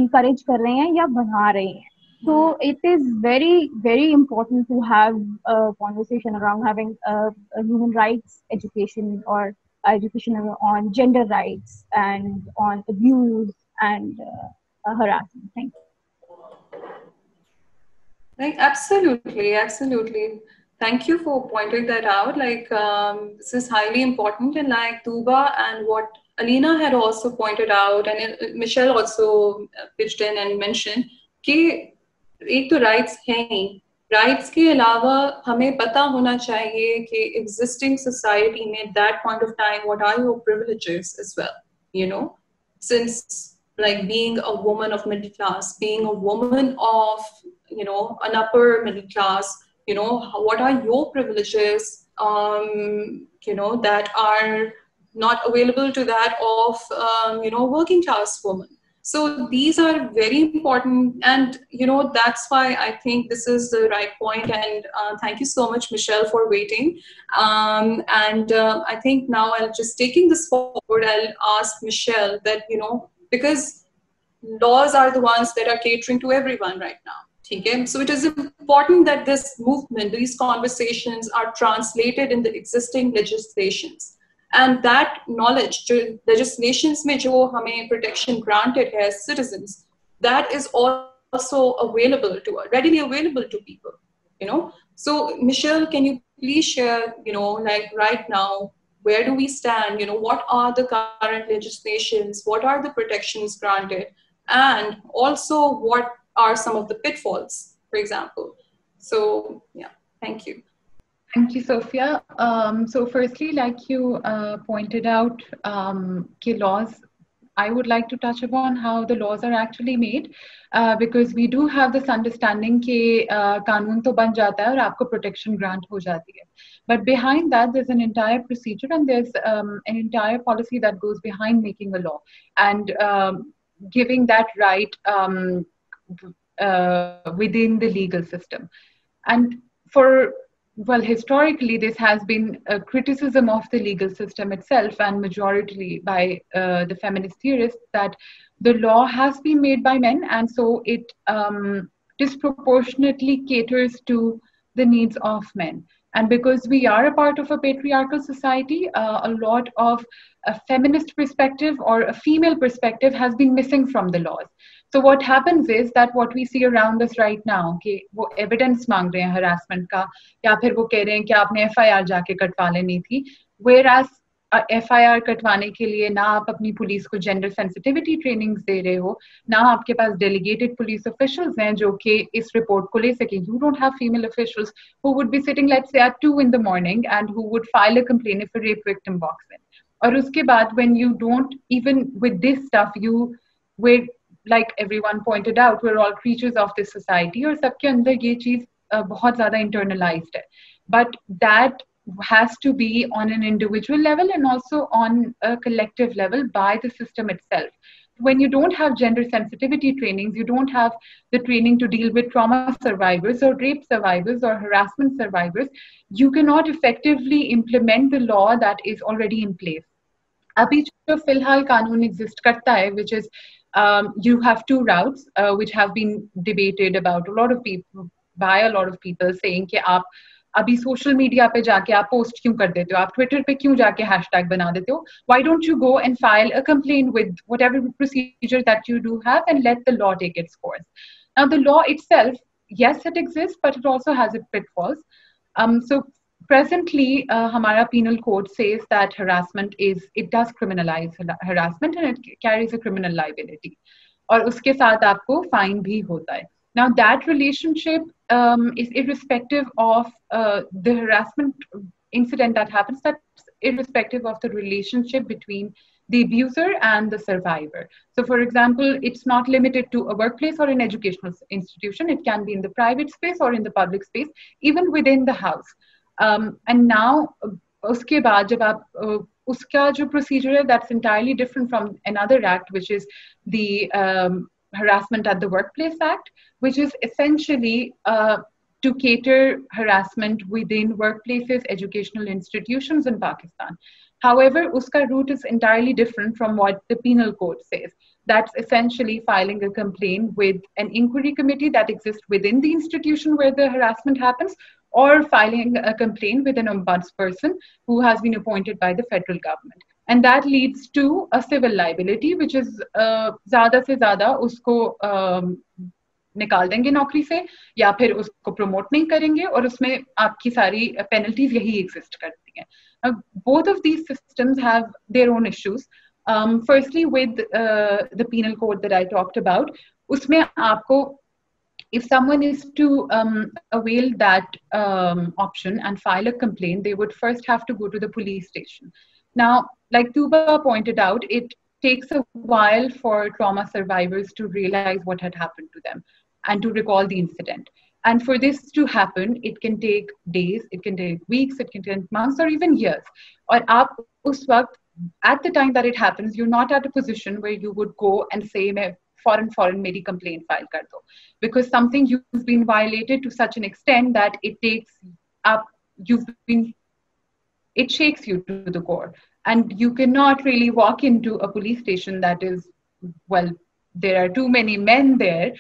S5: encourage कर रहे हैं या बढ़ा रहे हैं. So it is very, very important to have a conversation around having a human rights education or education on gender rights and on abuse and harassment. Thank you.
S1: Like, absolutely. Thank you for pointing that out. This is highly important, and like Tooba and what Alina had also pointed out, and Michelle also pitched in and mentioned, कि एक तो rights हैं ही, rights के अलावा हमें पता होना चाहिए कि existing society में that point of time, what are your privileges as well, you know, since like being a woman of middle class, being a woman of, you know, an upper middle class, you know, what are your privileges, you know, that are not available to that of, you know, working class woman. So these are very important, and you know, that's why I think this is the right point. And thank you so much, Michelle, for waiting. I think now I'll just taking this forward, I'll ask Michelle that, you know, because laws are the ones that are catering to everyone right now. Okay? So it is important that this movement, these conversations are translated in the existing legislations. And that knowledge, legislations mein jo hame protection granted as citizens, that is also available to, readily available to people, you know. So Michelle, can you please share, you know, like right now, where do we stand? You know, what are the current legislations? What are the protections granted? And also, what are some of the pitfalls, for example? So, yeah, thank you.
S4: Thank you, Sophia. So firstly, like you pointed out, laws, I would like to touch upon how the laws are actually made, because we do have this understanding that कानून तो बन जाता है और आपको protection grant हो जाती है. But behind that, there's an entire procedure and there's an entire policy that goes behind making a law and giving that right within the legal system. And well, historically, this has been a criticism of the legal system itself, and majority by the feminist theorists, that the law has been made by men, and so it disproportionately caters to the needs of men. And because we are a part of a patriarchal society, a lot of a feminist perspective or a female perspective has been missing from the laws. So what happens is that what we see around us right now, कि वो evidence मांग रहे हैं harassment का, या फिर वो कह रहे हैं कि आपने FIR जाके कटवा लेनी थी, whereas FIR कटवाने के लिए ना आप अपनी पुलिस को gender sensitivity trainings दे रहे हो, ना आपके पास delegated police officials हैं जो कि इस report को ले सके. You don't have female officials who would be sitting, let's say, at 2 in the morning and who would file a complaint if a rape victim walks in. और उसके बाद, when you don't, even with this stuff, we're, like everyone pointed out, we're all creatures of this society, और सबके अंदर ये चीज बहुत ज़्यादा internalized है. But that has to be on an individual level and also on a collective level by the system itself. When you don't have gender sensitivity trainings, you don't have the training to deal with trauma survivors or rape survivors or harassment survivors, you cannot effectively implement the law that is already in place. अभी जो फिलहाल कानून exist करता है, which is you have 2 routes which have been debated about by a lot of people, saying कि आप अभी social media पे जाके आप post क्यों कर देते हो, आप Twitter पे क्यों जाके hashtag बना देते हो, why don't you go and file a complaint with whatever procedure that you do have and let the law take its course. Now the law itself, yes, it exists, but it also has its pitfalls. So presently, Hamara penal code says that harassment it does criminalize harassment and it carries a criminal liability. और उसके साथ आपको fine भी होता है. Now that relationship is irrespective of the harassment incident that happens. That's irrespective of the relationship between the abuser and the survivor. So for example, it's not limited to a workplace or an educational institution. It can be in the private space or in the public space, even within the house. And now, उसके बाद जब आप उसका जो procedure है, that's entirely different from another act, which is the Harassment at the Workplace Act, which is essentially to cater harassment within workplaces, educational institutions in Pakistan. However, uska route is entirely different from what the penal code says. That's essentially filing a complaint with an inquiry committee that exists within the institution where the harassment happens, or filing a complaint with an ombudsperson who has been appointed by the federal government. And that leads to a civil liability, which is ज़्यादा से ज़्यादा उसको निकाल देंगे नौकरी से या फिर उसको प्रमोट नहीं करेंगे और उसमें आपकी सारी पेनल्टीज यही एग्जिस्ट करती हैं. Both of these systems have their own issues. Firstly, with the penal code that I talked about, उसमें आपको, if someone is to avail that option and file a complaint, they would first have to go to the police station. Now, like Tooba pointed out, it takes a while for trauma survivors to realize what had happened to them and to recall the incident. And for this to happen, it can take days, it can take weeks, it can take months, or even years. Or aap us waqt, at the time that it happens, you're not at a position where you would go and say, foreign meri complaint file kar do, because something you've been violated to such an extent that it takes up, it shakes you to the core. And you cannot really walk into a police station that is, well, there are too many men there,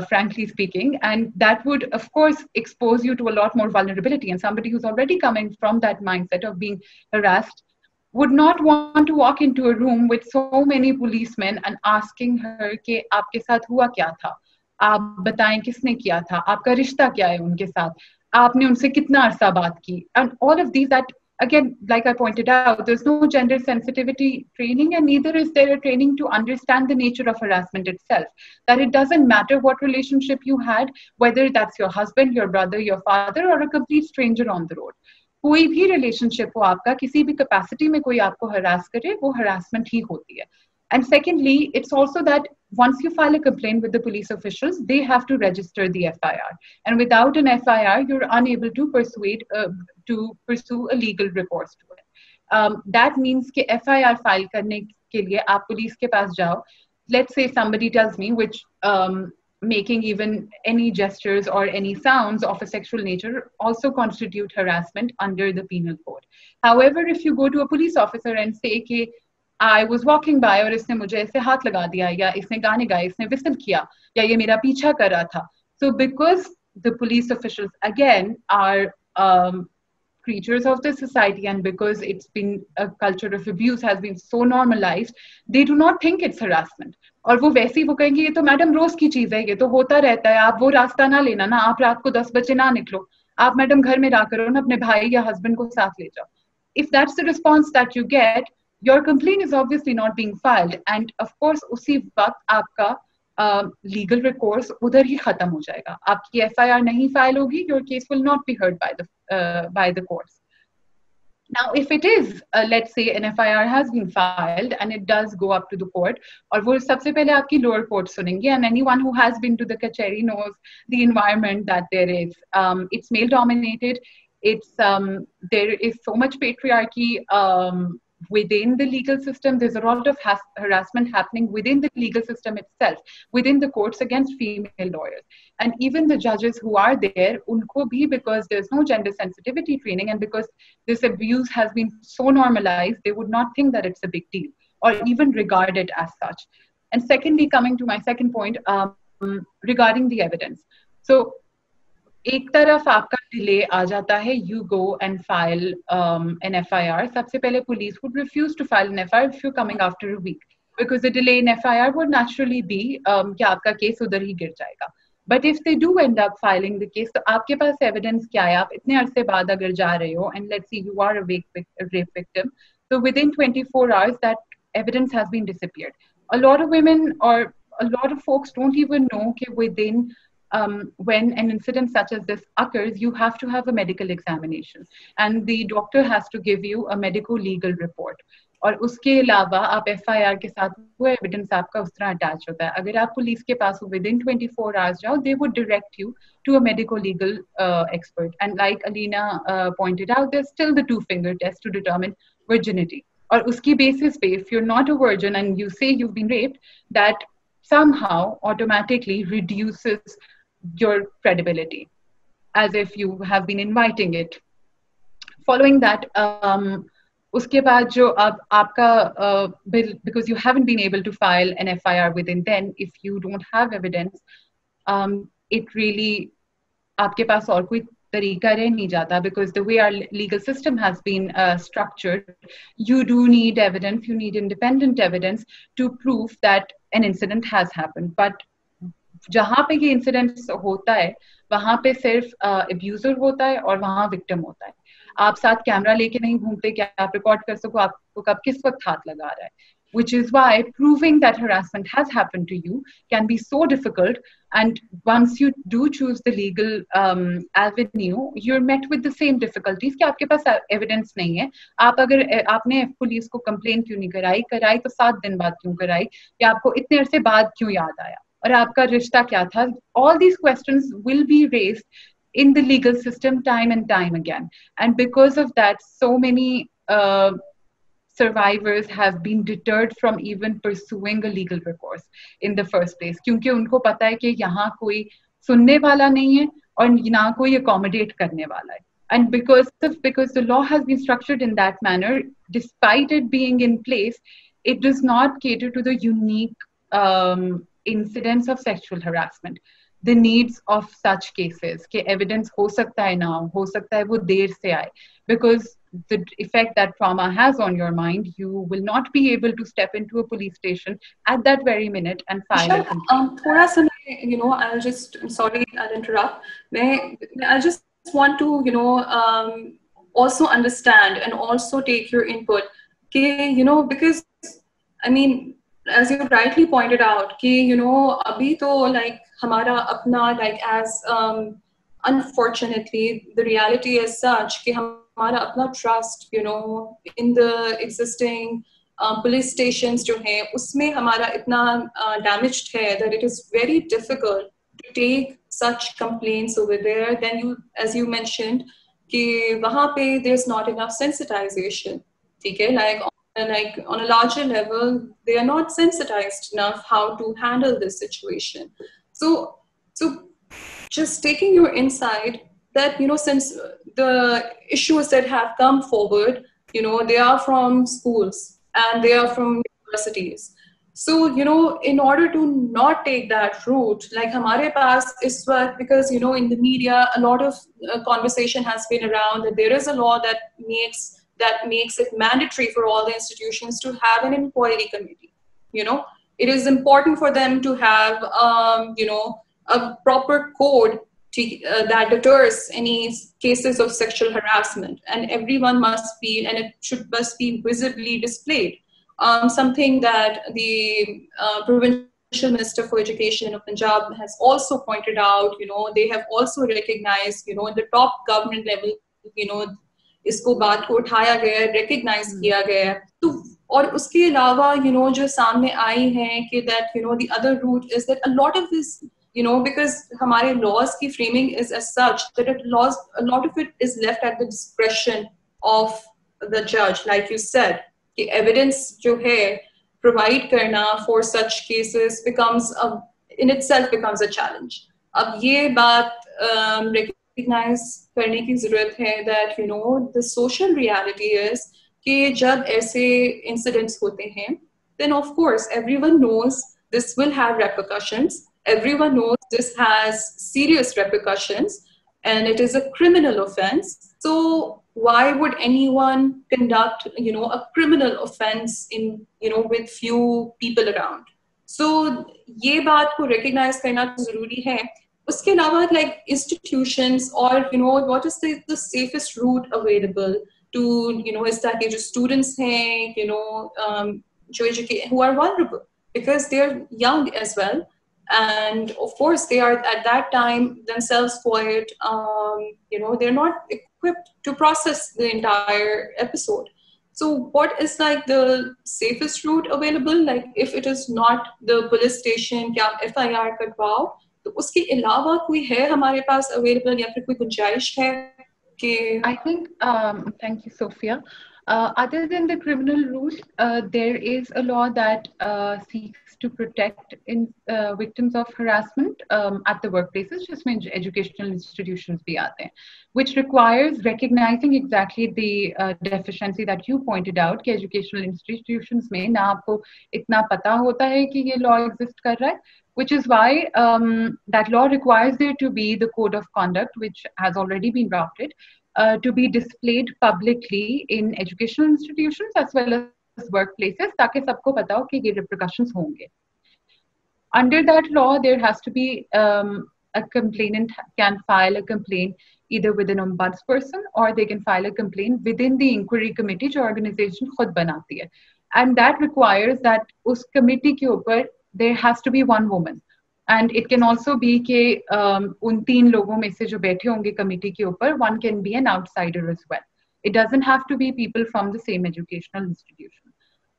S4: frankly speaking, and that would, of course, expose you to a lot more vulnerability. And somebody who's already coming from that mindset of being harassed would not want to walk into a room with so many policemen and asking her कि आपके साथ हुआ क्या था, आप बताएं किसने किया था, आपका रिश्ता क्या है उनके साथ, आपने उनसे कितना अरसा बात की. And all of these, that again, like I pointed out, there's no gender sensitivity training, and neither is there a training to understand the nature of harassment itself. That it doesn't matter what relationship you had, whether that's your husband, your brother, your father, or a complete stranger on the road. कोई भी relationship हो आपका, किसी भी capacity में कोई आपको harass करे, वो हरासमेंट ही होती है. And secondly, it's also that once you file a complaint with the police officials, they have to register the FIR. And without an FIR, you're unable to pursue a legal recourse to it. That means कि FIR file करने के लिए आप police के पास जाओ. Let's say somebody tells me, which making even any gestures or any sounds of a sexual nature also constitute harassment under the penal code. However, if you go to a police officer and say कि I was walking by और इसने मुझे ऐसे हाथ लगा दिया, या इसने गाने गाए, इसने whistle किया, या ये मेरा पीछा कर रहा था. So because the police officials again are creatures of the society, and because it's been a culture of abuse has been so normalized, they do not think it's harassment. और वो वैसे ही वो कहेंगे ये तो मैडम रोज की चीज है, ये तो होता रहता है, आप वो रास्ता ना लेना ना, आप रात को 10 बजे ना निकलो, आप मैडम घर में रहा करो ना, अपने भाई या हस्बैंड को साथ ले जाओ. If that's the response that you get, your complaint is obviously not being filed, and of course उसी वक्त आपका legal recourse उधर ही खत्म हो जाएगा. आपकी FIR नहीं फाइल होगी, your case will not be heard by the courts. Now, if it is, let's say an FIR has been filed and it does go up to the court, और वो सबसे पहले आपकी lower court सुनेंगे, and anyone who has been to the kacheri knows the environment that there is. It's male dominated. It's there is so much patriarchy within the legal system. There's a lot of harassment happening within the legal system itself, within the courts against female lawyers. And even the judges who are there, unko bhi, because there's no gender sensitivity training, and because this abuse has been so normalized, they would not think that it's a big deal or even regard it as such. And secondly, coming to my second point, regarding the evidence. So एक तरफ आपका delay आ जाता है, you go and file an FIR. सबसे पहले police would refuse to file an FIR if you're coming after a week, because the delay in FIR would naturally be कि आपका case उधर ही गिर जाएगा. But if they do end up filing the case, तो आपके पास evidence क्या है? आप इतने अरसे बाद अगर जा रहे हो, and let's say you are a rape victim, so within 24 hours that evidence has been disappeared. A lot of women or a lot of folks don't even know कि within when an incident such as this occurs, you have to have a medical examination, and the doctor has to give you a medical legal report. और उसके अलावा आप FIR के साथ वो evidence आपका उस तरह attach होता है. अगर आप पुलिस के पास within 24 hours जाओ, they would direct you to a medical legal expert. And like Alina pointed out, there's still the 2-finger test to determine virginity. और उसकी basis पे, if you're not a virgin and you say you've been raped, that somehow automatically reduces your credibility, as if you have been inviting it. Following that, उसके बाद जो अब आपका because you haven't been able to file an FIR within then, if you don't have evidence, it really आपके पास और कोई तरीका रह नहीं जाता, because the way our legal system has been structured, you do need evidence, you need independent evidence to prove that an incident has happened. But जहाँ पे ये इंसिडेंट होता है वहां पे सिर्फ अब्यूजर होता है और वहां विक्टिम होता है. आप साथ कैमरा लेके नहीं घूमते कि आप रिकॉर्ड कर सको आपको कब किस वक्त हाथ लगा रहा है. Which is why proving that harassment has happened to you can be so difficult. And once you do choose the legal avenue, you're met with the same difficulties कि आपके पास evidence नहीं है. आप अगर आपने पुलिस को complaint क्यों नहीं कराई तो 7 दिन बाद क्यों कराई, या आपको इतने अरसे बाद क्यों याद आया, और आपका रिश्ता क्या था. All these questions will be raised in the legal system time and time again. And because of that, so many survivors have been deterred from even pursuing a legal recourse in the first place, क्योंकि उनको पता है कि यहाँ कोई सुनने वाला नहीं है और ना कोई accommodate करने वाला है. And because the law has been structured in that manner, despite it being in place, it does not cater to the unique incidents of sexual harassment, the needs of such cases. कि evidence हो सकता है ना हो सकता है वो देर से आए, because the effect that trauma has on your mind, you will not be able to step into a police station at that very minute and file a complaint.
S1: थोड़ा सा I'll just, sorry, I'll interrupt. I just want to, also understand and also take your input. Because, I mean, as you rightly pointed out, abhi to like hamara apna, like as unfortunately the reality is such कि हमारा अपना trust, in the existing police stations जो हैं उसमें हमारा इतना damaged है that it is very difficult to take such complaints over there. Then you, as you mentioned, कि वहाँ पे there's not enough sensitization. ठीक है, like on a larger level, they are not sensitized enough how to handle this situation. So just taking your insight that, since the issues that have come forward, they are from schools and they are from universities. So, in order to not take that route, like hamare paas is what, because, in the media, a lot of conversation has been around that there is a law that makes it mandatory for all the institutions to have an inquiry committee. It is important for them to have, a proper code that deters any cases of sexual harassment, and everyone must be, and it must be visibly displayed. Something that the Provincial Minister for Education of Punjab has also pointed out. They have also recognized, in the top government level, इसको बात को उठाया गया, recognize किया गया. तो और उसके अलावा, जो सामने आई हैं कि that, the other route is that a lot of this, because हमारे laws की framing is as such that a lot of it is left at the discretion of the judge, like you said, कि evidence जो है provide करना for such cases in itself becomes a challenge. अब ये बात recognize करने की ज़रूरत है that, the social reality is कि जब ऐसे incidents होते हैं, then of course everyone knows this will have repercussions. Everyone knows this has serious repercussions and it is a criminal offense. So why would anyone conduct, a criminal offense in, with few people around? So ये बात को recognize करना ज़रूरी है. उसके अलावा, like institutions or, what is the safest route available to, is that जो students हैं, who are vulnerable because they're young as well. And of course, they are at that time themselves quiet. They're not equipped to process the entire episode. So what is like the safest route available? Like if it is not the police station, क्या आप FIR करवाओ, तो उसके अलावा कोई है हमारे पास available या फिर कोई गुंजाइश है कि?
S4: I think, thank you, Sophia. Other than the criminal route, there is a law that seeks to protect victims of harassment at the workplaces, just means educational institutions bhi aate hain, which requires recognizing exactly the deficiency that you pointed out कि educational institutions में ना आपको इतना पता होता है कि ये law exist कर रहा है, which is why that law requires there to be the code of conduct, which has already been drafted, to be displayed publicly in educational institutions as well as workplaces, ताकि सबको पता हो कि ये repercussions होंगे. Under that law, there has to be a complainant can file a complaint either with an ombudsperson or they can file a complaint within the inquiry committee जो organization खुद बनाती है. And that requires that उस committee के ऊपर there has to be one woman. And it can also be कि उन 3 लोगों में से जो बैठे होंगे committee के ऊपर, one can be an outsider as well. It doesn't have to be people from the same educational institution.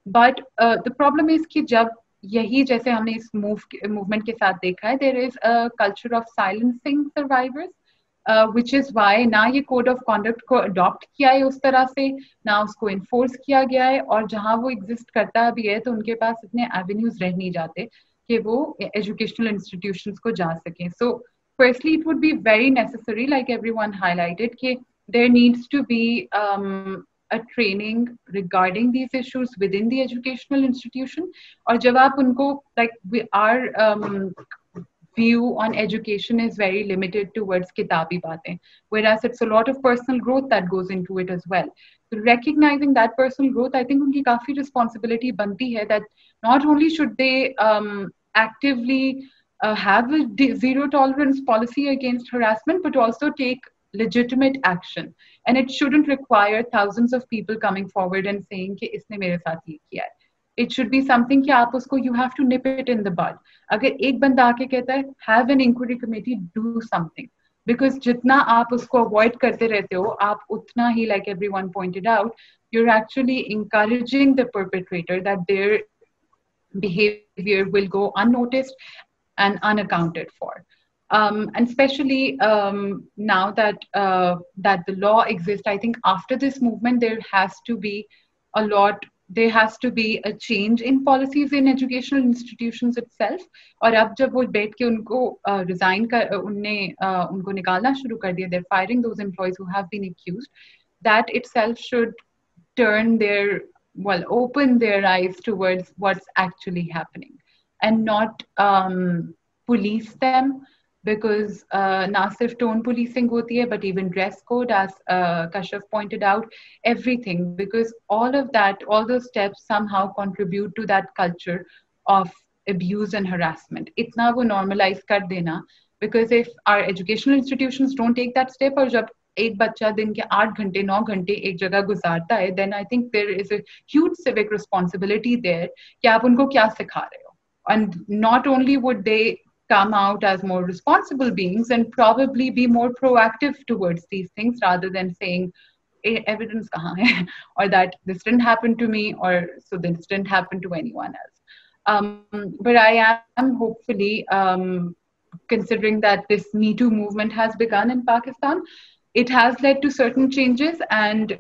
S4: But the problem is कि जब यही जैसे हमने इस movement के साथ देखा है, there is a culture of silencing survivors, which is why ना ये code of conduct को adopt किया है उस तरह से, ना उसको enforce किया गया है, और जहाँ वो exist करता भी है तो उनके पास इतने avenues रह नहीं जाते कि वो educational institutions को जा सकें. So firstly, it would be very necessary, like everyone highlighted, कि there needs to be a training regarding these issues within the educational institution. Or जब आप उनको, like our view on education is very limited towards kitabi baatein, whereas it's a lot of personal growth that goes into it as well. So recognizing that personal growth, I think unki काफी responsibility बनती है that not only should they actively have a zero tolerance policy against harassment, but also take legitimate action. And it shouldn't require thousands of people coming forward and saying कि इसने मेरे साथ ये किया है. It should be something कि आप उसको, you have to nip it in the bud. अगर एक बंदा आके कहता है have an inquiry committee, do something. Because जितना आप उसको avoid करते रहते हो, आप उतना ही, like everyone pointed out, you're actually encouraging the perpetrator that their behavior will go unnoticed and unaccounted for. And especially now that that the law exists, I think after this movement there has to be a change in policies in educational institutions itself. और अब जब वो बैठ के उनको resign कर उनको निकालना शुरू कर दिया, they're firing those employees who have been accused. That itself should open their eyes towards what's actually happening and not police them. Because na sirf tone policing hoti hai, but even dress code, as Kashyap pointed out, everything, because all of that, all those steps somehow contribute to that culture of abuse and harassment. Itna wo normalize kar dena, because if our educational institutions don't take that step, aur jab एक बच्चा दिन के 8 घंटे 9 घंटे एक जगह गुजारता है, then I think there is a huge civic responsibility there कि आप उनको क्या सिखा रहे हो. And not only would they come out as more responsible beings and probably be more proactive towards these things rather than saying evidence kahan hai, or that this didn't happen to me, or so this didn't happen to anyone else. But I am hopefully considering that this Me Too movement has begun in Pakistan, it has led to certain changes, and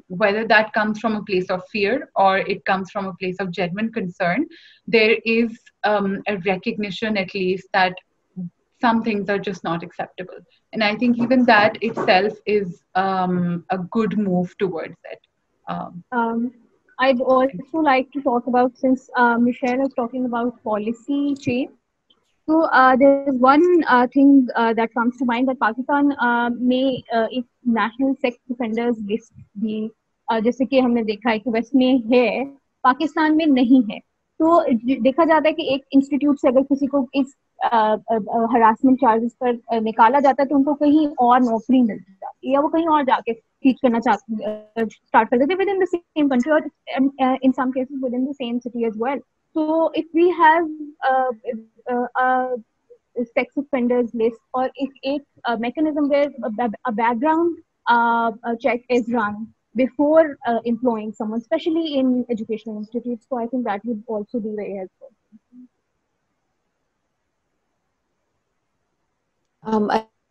S4: whether that comes from a place of fear or it comes from a place of genuine concern, there is a recognition at least that some things are just not acceptable. And I think even that itself is a good move towards it.
S5: I'd also like to talk about, since Michelle is talking about policy change, so there's one thing that comes to mind, that Pakistan में एक national sex offenders list भी जैसे कि हमने देखा है कि waste में है, पाकिस्तान में नहीं है. तो देखा जाता है कि एक इंस्टीट्यूट से अगर किसी को इस हरासमेंट चार्जेस पर निकाला जाता है तो उनको कहीं और नौकरी मिल जाती है, या वो कहीं और जाके टीच करना स्टार्ट कर देते within the same country, और in some cases within the same city as well. So if we have a sex offenders list, or if a mechanism where a background check is run before employing someone, especially in educational institutes, so I think that would also be very helpful.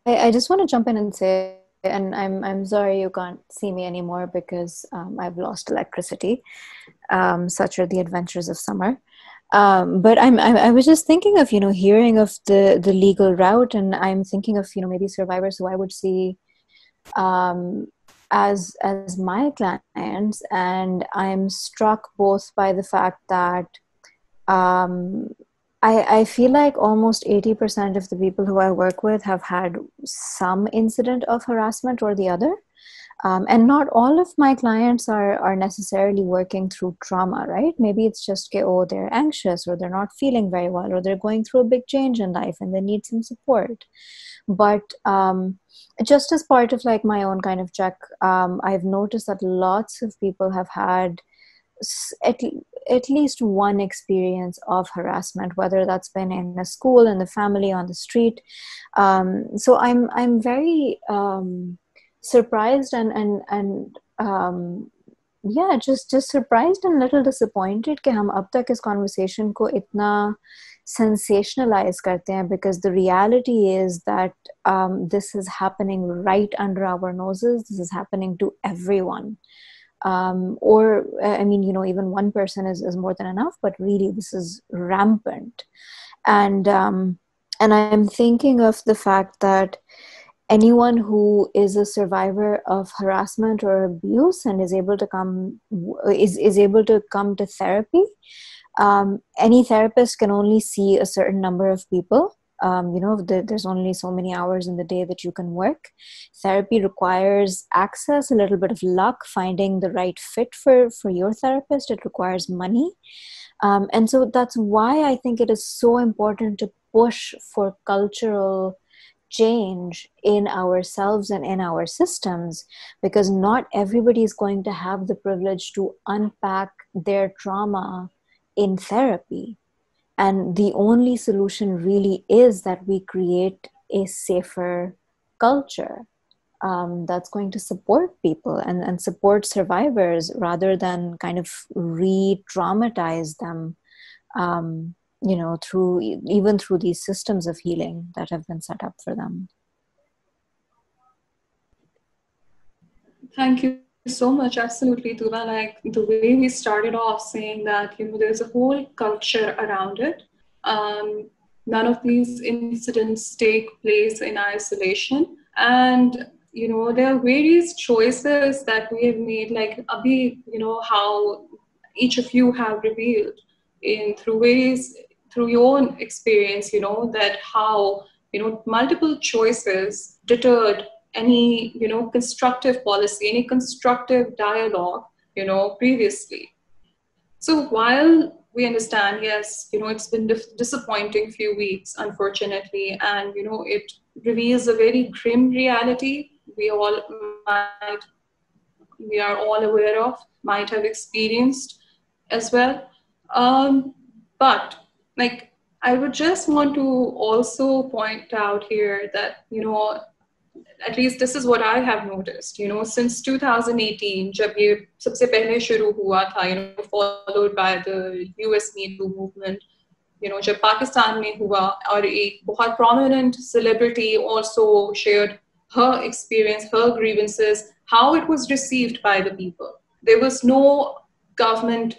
S3: I just want to jump in and say, and I'm sorry you can't see me anymore because I've lost electricity. Such are the adventures of summer. But I was just thinking of, hearing of the legal route, and I'm thinking of, maybe survivors who I would see as my clients, and I'm struck both by the fact that I feel like almost 80% of the people who I work with have had some incident of harassment or the other. And not all of my clients are necessarily working through trauma, right? Maybe it's just, oh, they're anxious, or they're not feeling very well, or they're going through a big change in life and they need some support. But just as part of like my own kind of check, I've noticed that lots of people have had at least one experience of harassment, whether that's been in a school, in the family, on the street. So I'm very surprised and yeah, just surprised and a little disappointed कि हम अब तक इस conversation को इतना sensationalize करते हैं, because the reality is that this is happening right under our noses. This is happening to everyone. Or I mean, even one person is more than enough, but really this is rampant. And I'm thinking of the fact that anyone who is a survivor of harassment or abuse and is able to come to therapy, any therapist can only see a certain number of people. There's only so many hours in the day that you can work. Therapy requires access, a little bit of luck, finding the right fit for your therapist. It requires money. And so that's why I think it is so important to push for cultural change in ourselves and in our systems, because not everybody is going to have the privilege to unpack their trauma in therapy. And the only solution really is that we create a safer culture that's going to support people and support survivors, rather than kind of re-traumatize them, through these systems of healing that have been set up for them.
S1: Thank you so much. Absolutely, Tooba. Like the way we started off saying that, there's a whole culture around it. None of these incidents take place in isolation. And, there are various choices that we have made, like Abhi, how each of you have revealed through your own experience, that how, multiple choices deterred any, constructive policy, any constructive dialogue, previously. So while we understand, yes, it's been disappointing few weeks, unfortunately, and, it reveals a very grim reality we are all aware of, might have experienced as well. But like, I would just want to also point out here that, at least this is what I have noticed, since 2018, जब ये सबसे पहले शुरू हुआ था, followed by the US Me Too movement, जब पाकिस्तान में हुआ, और एक बहुत prominent celebrity also shared her experience, her grievances, how it was received by the people. There was no government,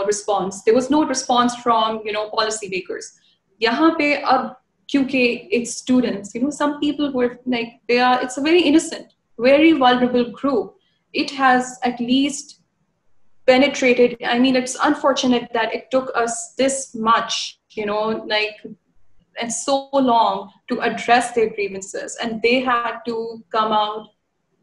S1: response. There was no response from, policymakers. यहाँ पे अब क्योंकि it's students, some people were like, it's a very innocent, very vulnerable group. It has at least penetrated. I mean, it's unfortunate that it took us this much, and so long to address their grievances, and they had to come out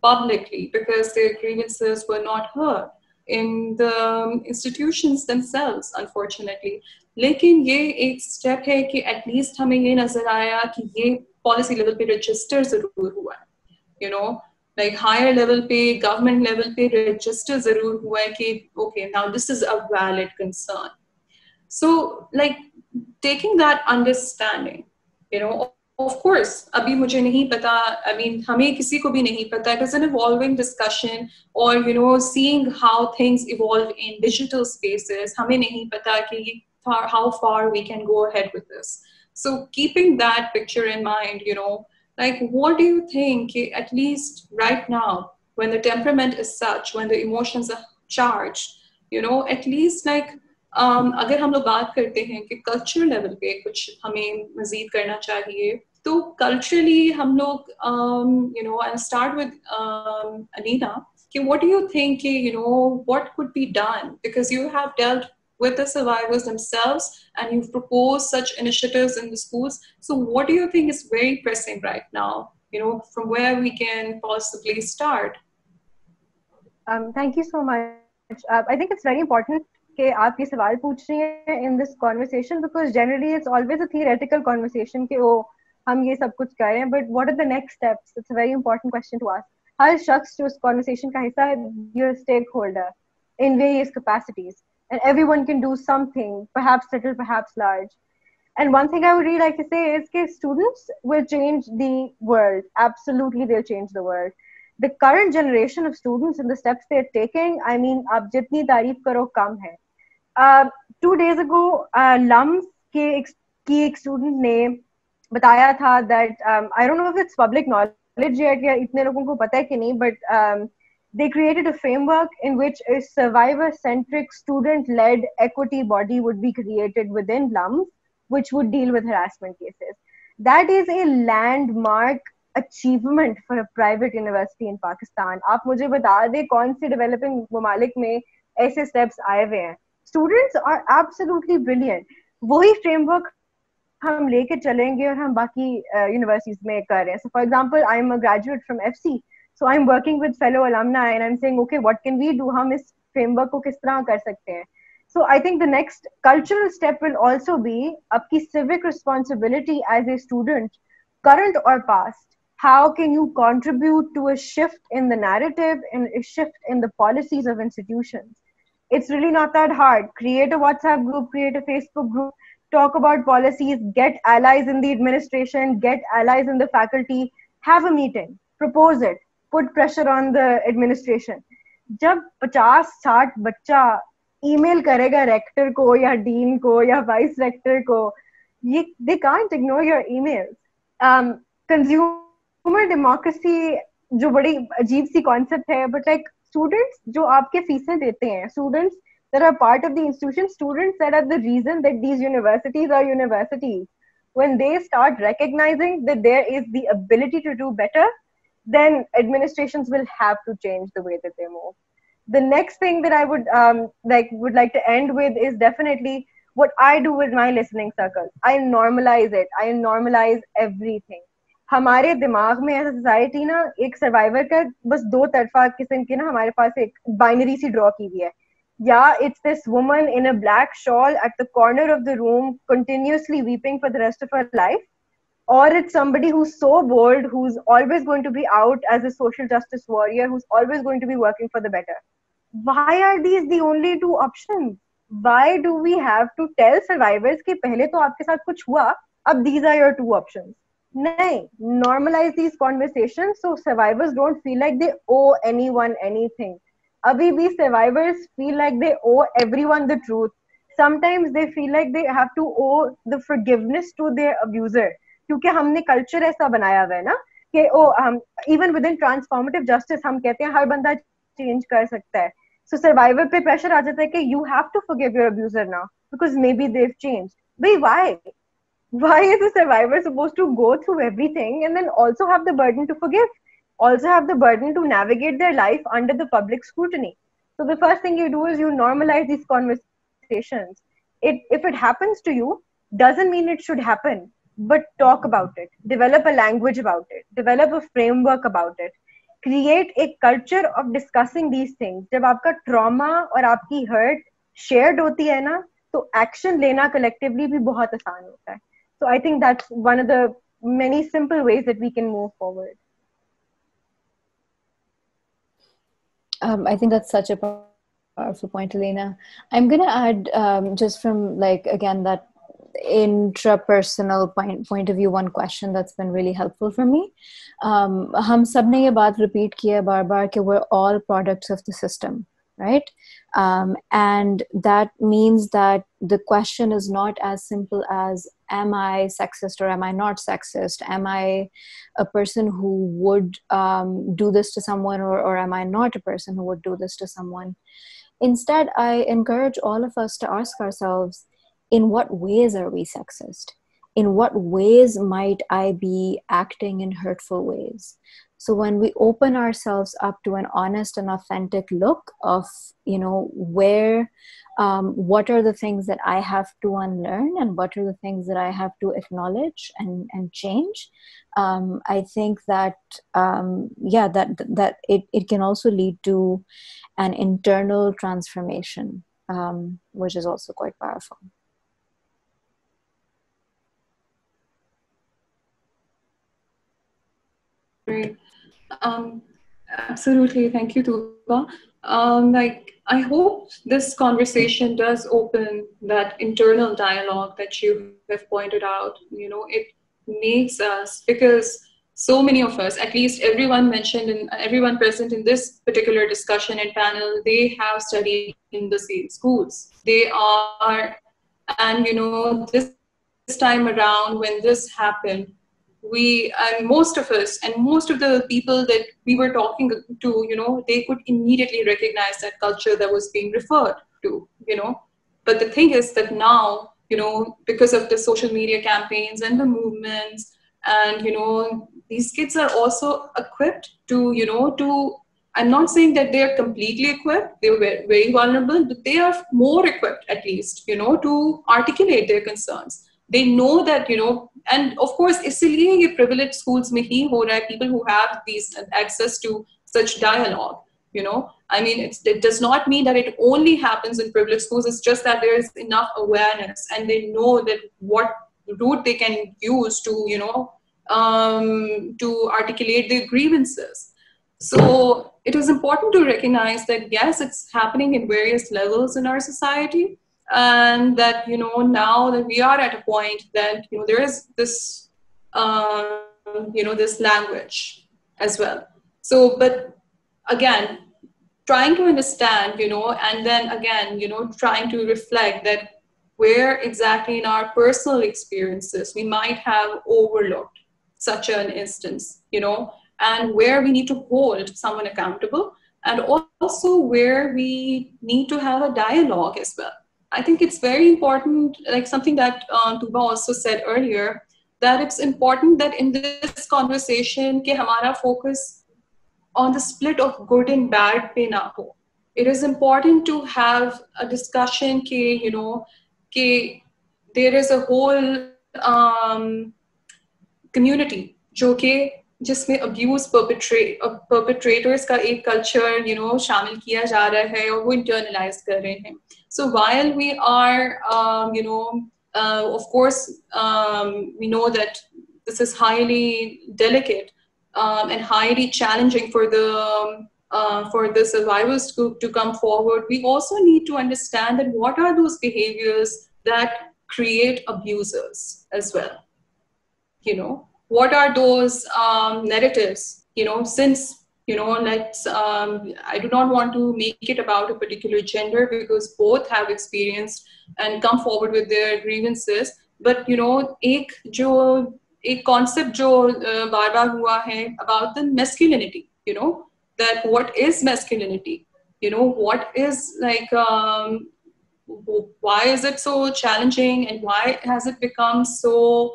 S1: publicly because their grievances were not heard in the institutions themselves, unfortunately. लेकिन ये एक step है कि at least हमें ये नजर आया कि ये पॉलिसी लेवल पे रजिस्टर जरूर हुआ है, like higher level पे, government level पे register जरूर हुआ है कि okay, now this is a valid concern. So like taking that understanding, of course, अभी मुझे नहीं पता, I mean, हमें किसी को भी नहीं पता, it is an evolving discussion, or seeing how things evolve in digital spaces, हमें नहीं पता कि how far we can go ahead with this. So keeping that picture in mind, like what do you think, at least right now, when the temperament is such, when the emotions are charged, at least like अगर हम लोग बात करते हैं कि culture level पे कुछ हमें मजीद करना चाहिए, तो कल्चरली हम लोग I'll start with Alina, what do you think, what could be done, because you have dealt with the survivors themselves and you've proposed such initiatives in the schools. So what do you think is very pressing right now from where we can possibly start.
S2: Thank you so much. I think it's very important कि आप ये सवाल पूछ रही हैं in this conversation, because generally it's always a theoretical conversation कि हम ये सब कुछ कर रहे हैं, but what are the next steps? It's a very important question to ask. हर शख्स जो इस conversation का हिस्सा है, you're a stakeholder in various capacities, and everyone can do something, perhaps little, perhaps large. And one thing I would really like to say is that students will change the world. Absolutely, they'll change the world. The current generation of students and the steps they're taking, I mean, आप जितनी तारीफ करो कम है. 2 days ago, LUMS की एक student ने बताया था that I don't know if it's public knowledge yet या इतने लोगों को पता है कि नहीं, but they created a framework in which a survivor-centric, student-led equity body would be created within LUMS, which would deal with harassment cases. That is a landmark achievement for a private university in Pakistan. आप मुझे बता दें कौन से developing ममालिक में ऐसे steps आए हुए हैं. Students are absolutely brilliant. वही framework हम लेके चलेंगे और हम बाकी universities में कर रहे हैं. So for example, I'm a graduate from FC. So I'm working with fellow alumni and I'm saying, okay, what can we do? हम इस framework को किस तरह कर सकते हैं? So I think the next cultural step will also be आपकी civic responsibility as a student, current or past. How can you contribute to a shift in the narrative and a shift in the policies of institutions? It's really not that hard. Create a WhatsApp group, create a Facebook group, talk about policies, get allies in the administration, get allies in the faculty, have a meeting, propose it, put pressure on the administration. जब 50-60 बच्चा email करेगा rector को या dean को या vice rector को, they can't ignore your emails. Consumer democracy जो बड़ी अजीब सी concept है, but like students जो आपके फीसें देते हैं, students that are part of the institution, students that are the reason that these universities are universities, when they start recognizing that there is the ability to do better, then administrations will have to change the way that they move. The next thing that I would like to end with is definitely what I do with my listening circle. I normalize it. I normalize everything. हमारे दिमाग में ऐसा society ना एक survivor का बस दो तरफा किस्म की ना हमारे पास एक बाइनरी सी ड्रॉ की हुई है. Yeah, it's this woman in a black shawl at the corner of the room continuously weeping for the rest of her life, or it's somebody who's so bold, who's always going to be out as a social justice warrior, who's always going to be working for the better. Why are these the only two options? Why do we have to tell survivors कि पहले तो आपके साथ कुछ हुआ, अब these are your two options? नहीं, normalize these conversations so survivors don't feel like they owe anyone anything. Abhi bhi survivors feel like they owe everyone the truth. Sometimes they feel like they have to owe the forgiveness to their abuser. क्योंकि हमने culture ऐसा बनाया हुआ है ना कि even within transformative justice हम कहते हैं हर बंदा change कर सकता है. So survivor पे pressure आ जाता है कि you have to forgive your abuser now because maybe they've changed. But why? Why is a survivor supposed to go through everything and then also have the burden to forgive? Also have the burden to navigate their life under the public scrutiny. So the first thing you do is you normalize these conversations. If it happens to you, doesn't mean it should happen, but talk about it. Develop a language about it. Develop a framework about it. Create a culture of discussing these things. जब आपका trauma और आपकी hurt shared होती है ना, तो action लेना collectively भी बहुत आसान होता है. So I think that's one of the many simple ways that we can move forward.
S3: I think that's such a powerful point, Alina. I'm going to add, just from again, that intrapersonal point of view, one question that's been really helpful for me. हम सब ने ये बात repeat की है बार-बार कि we're all products of the system, right? And that means that the question is not as simple as, am I sexist or am I not sexist? Am I a person who would do this to someone, or am I not a person who would do this to someone? Instead, I encourage all of us to ask ourselves, in what ways are we sexist? in what ways might I be acting in hurtful ways? So when we open ourselves up to an honest and authentic look of, where, what are the things that I have to unlearn and what are the things that I have to acknowledge and change, I think that, that it can also lead to an internal transformation, which is also quite powerful.
S1: Great. Absolutely. Thank you, Tooba. I hope this conversation does open that internal dialogue that you have pointed out. It makes us, because so many of us, at least everyone mentioned and everyone present in this particular discussion and panel, they have studied in the same schools. They are, and this time around when this happened, we and most of us and most of the people that we were talking to, they could immediately recognize that culture that was being referred to. But the thing is that now, because of the social media campaigns and the movements, and these kids are also equipped to I'm not saying that they are completely equipped, they're very, very vulnerable, but they are more equipped at least, to articulate their concerns. They know that, and of course, इसलिए ये privileged schools में ही हो रहा है, people who have these access to such dialogue, I mean, it does not mean that it only happens in privileged schools, it's just that there is enough awareness and they know that what route they can use to, to articulate their grievances. So it is important to recognize that, yes, it's happening in various levels in our society. And that, now that we are at a point that, there is this, this language as well. So, but again, trying to understand, and then again, trying to reflect that where exactly in our personal experiences we might have overlooked such an instance, and where we need to hold someone accountable, and also where we need to have a dialogue as well. I think it's very important, like something that Tooba also said earlier, that it's important that in this conversation, ke hamara focus on the split of good and bad pe na ho. It is important to have a discussion ke there is a whole community जो कि जिसमें abuse perpetrators का एक culture शामिल किया जा रहा है और वो internalize कर रहे हैं. So while we are of course we know that this is highly delicate and highly challenging for the survivors to come forward, we also need to understand that what are those behaviors that create abusers as well. What are those narratives, since, I do not want to make it about a particular gender because both have experienced and come forward with their grievances. But, एक concept जो बार-बार हुआ है about the masculinity, that what is masculinity, what is like, why is it so challenging and why has it become so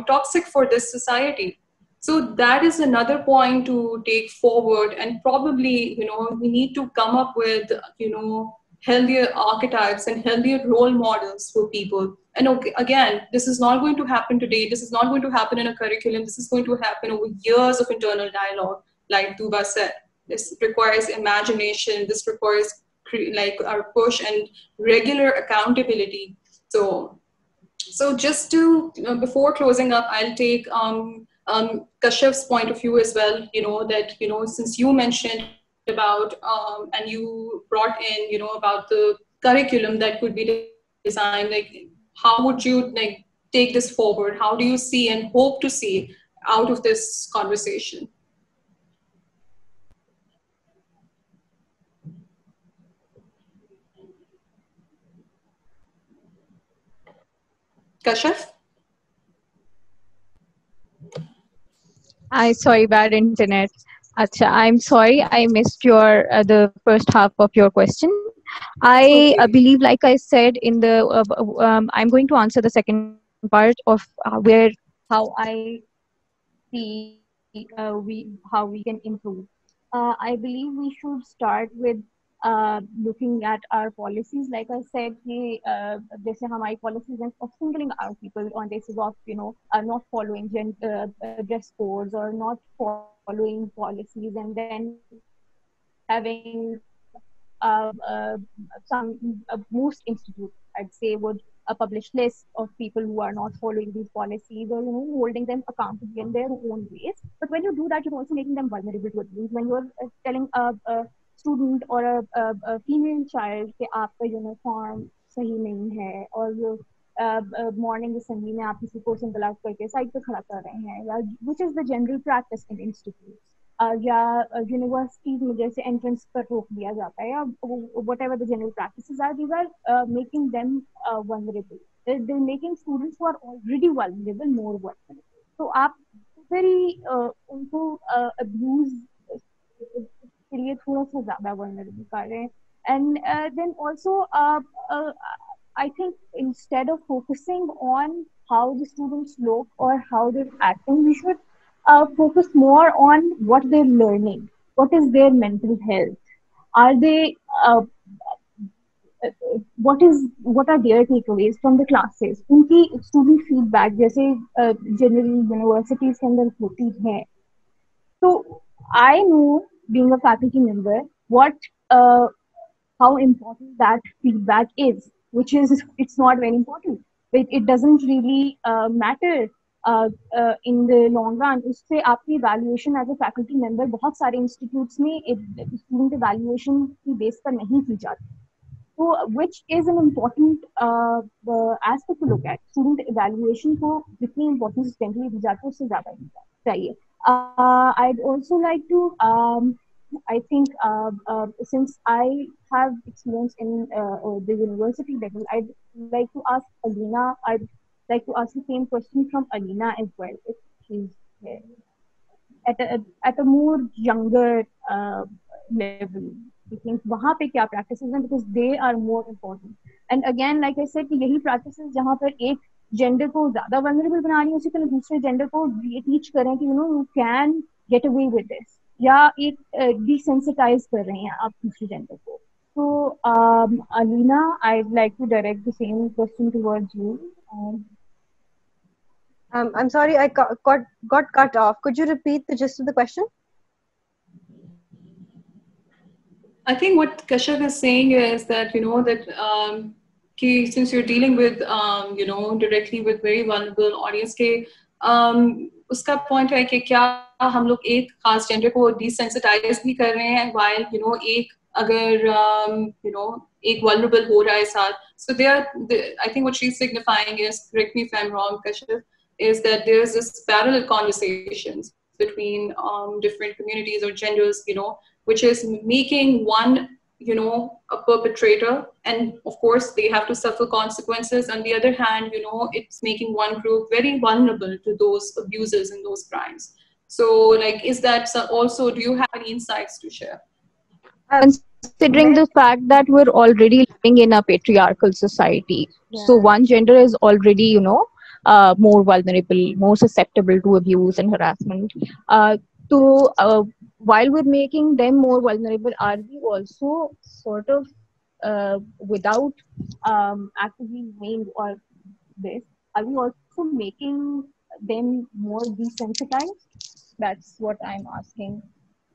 S1: toxic for this society? So that is another point to take forward, and probably we need to come up with healthier archetypes and healthier role models for people. And okay, again, this is not going to happen today. This is not going to happen in a curriculum. This is going to happen over years of internal dialogue, like Tooba said. This requires imagination. This requires like our push and regular accountability. So just to before closing up, I'll take Kashyap's point of view as well. That since you mentioned about and you brought in about the curriculum that could be designed, like how would you like take this forward? How do you see and hope to see out of this conversation? Kashyap?
S5: Sorry, bad internet. Acha, I'm sorry, I missed your the first half of your question. I
S1: Okay.
S5: believe, like I said in the, I'm going to answer the second part of where how I see how we can improve. I believe we should start with looking at our policies. Like I said, जैसे हमारी policies हैं of singling out people on basis of not following dress codes or not following policies, and then having most institutes, I'd say, would publish lists of people who are not following these policies, or holding them accountable in their own ways. But when you do that, you're also making them vulnerable to abuse. When you're telling a student or a female child कि आपका uniform सही नहीं है, और morning assembly में आप किसी को single out करके side पे खड़ा कर रहे हैं, या which is the general practice in institutes. या यूनिवर्सिटीज में जैसे एंट्रेंस पर रोक दिया जाता है, या whatever the general practices are, these are making them vulnerable. They're making students who are already vulnerable more vulnerable. तो आप very उनको abuse के लिए थोड़ा सा ज़्यादा vulnerable कर रहे हैं. And then also I think instead of focusing on how the students look or how they're acting, we should focus more on what they're learning. What is their mental health? Are they what are their takeaways from the classes? उनकी student feedback जैसे generally universities के अंदर होती है. So I know, being a faculty member, what how important that feedback is, which is it's not very important. It doesn't really matter in the long run. उससे आपकी evaluation as a faculty member बहुत सारे institutes में student evaluation की base पर नहीं की जाती. So which is an important aspect to look at. Student evaluation को जितनी importance generally दी जाती है उससे ज़्यादा दी चाहिए. I'd also like to I think since I have experience in the university level, I'd like to ask Alina. I'd like to ask the same question from Alina as well, if she's here. At a more younger level, I think वहाँ पे क्या practices हैं, because they are more important. And again, like I said, कि यही practices जहाँ पर एक gender को ज़्यादा vulnerable बना रही है, उसी तरह दूसरे gender को teach करें कि you can get away with this. या एक desensitize कर रहे हैं आप दूसरे gender को. So Alina, I'd like to direct the same question towards you.
S2: I'm sorry, I got cut off. Could you repeat the gist of the question?
S1: I think what Kashyap is saying is that that since you're dealing with directly with very vulnerable audience के उसका point है कि क्या हम लोग एक खास gender को desensitize भी कर रहे हैं while एक अगर एक vulnerable हो रहा है साथ. So I think what she's signifying is, correct me if I'm wrong, Kashyap, is that there's this parallel conversations between different communities or genders, which is making one, a perpetrator, and of course they have to suffer consequences. On the other hand, it's making one group very vulnerable to those abuses and those crimes. So, is that also? Do you have any insights to share?
S5: Considering the fact that we're already living in a patriarchal society, so one gender is already, more vulnerable, more susceptible to abuse and harassment. So while we're making them more vulnerable, are we also sort of, without actively doing all this, are we also making them more desensitized? That's what I'm asking.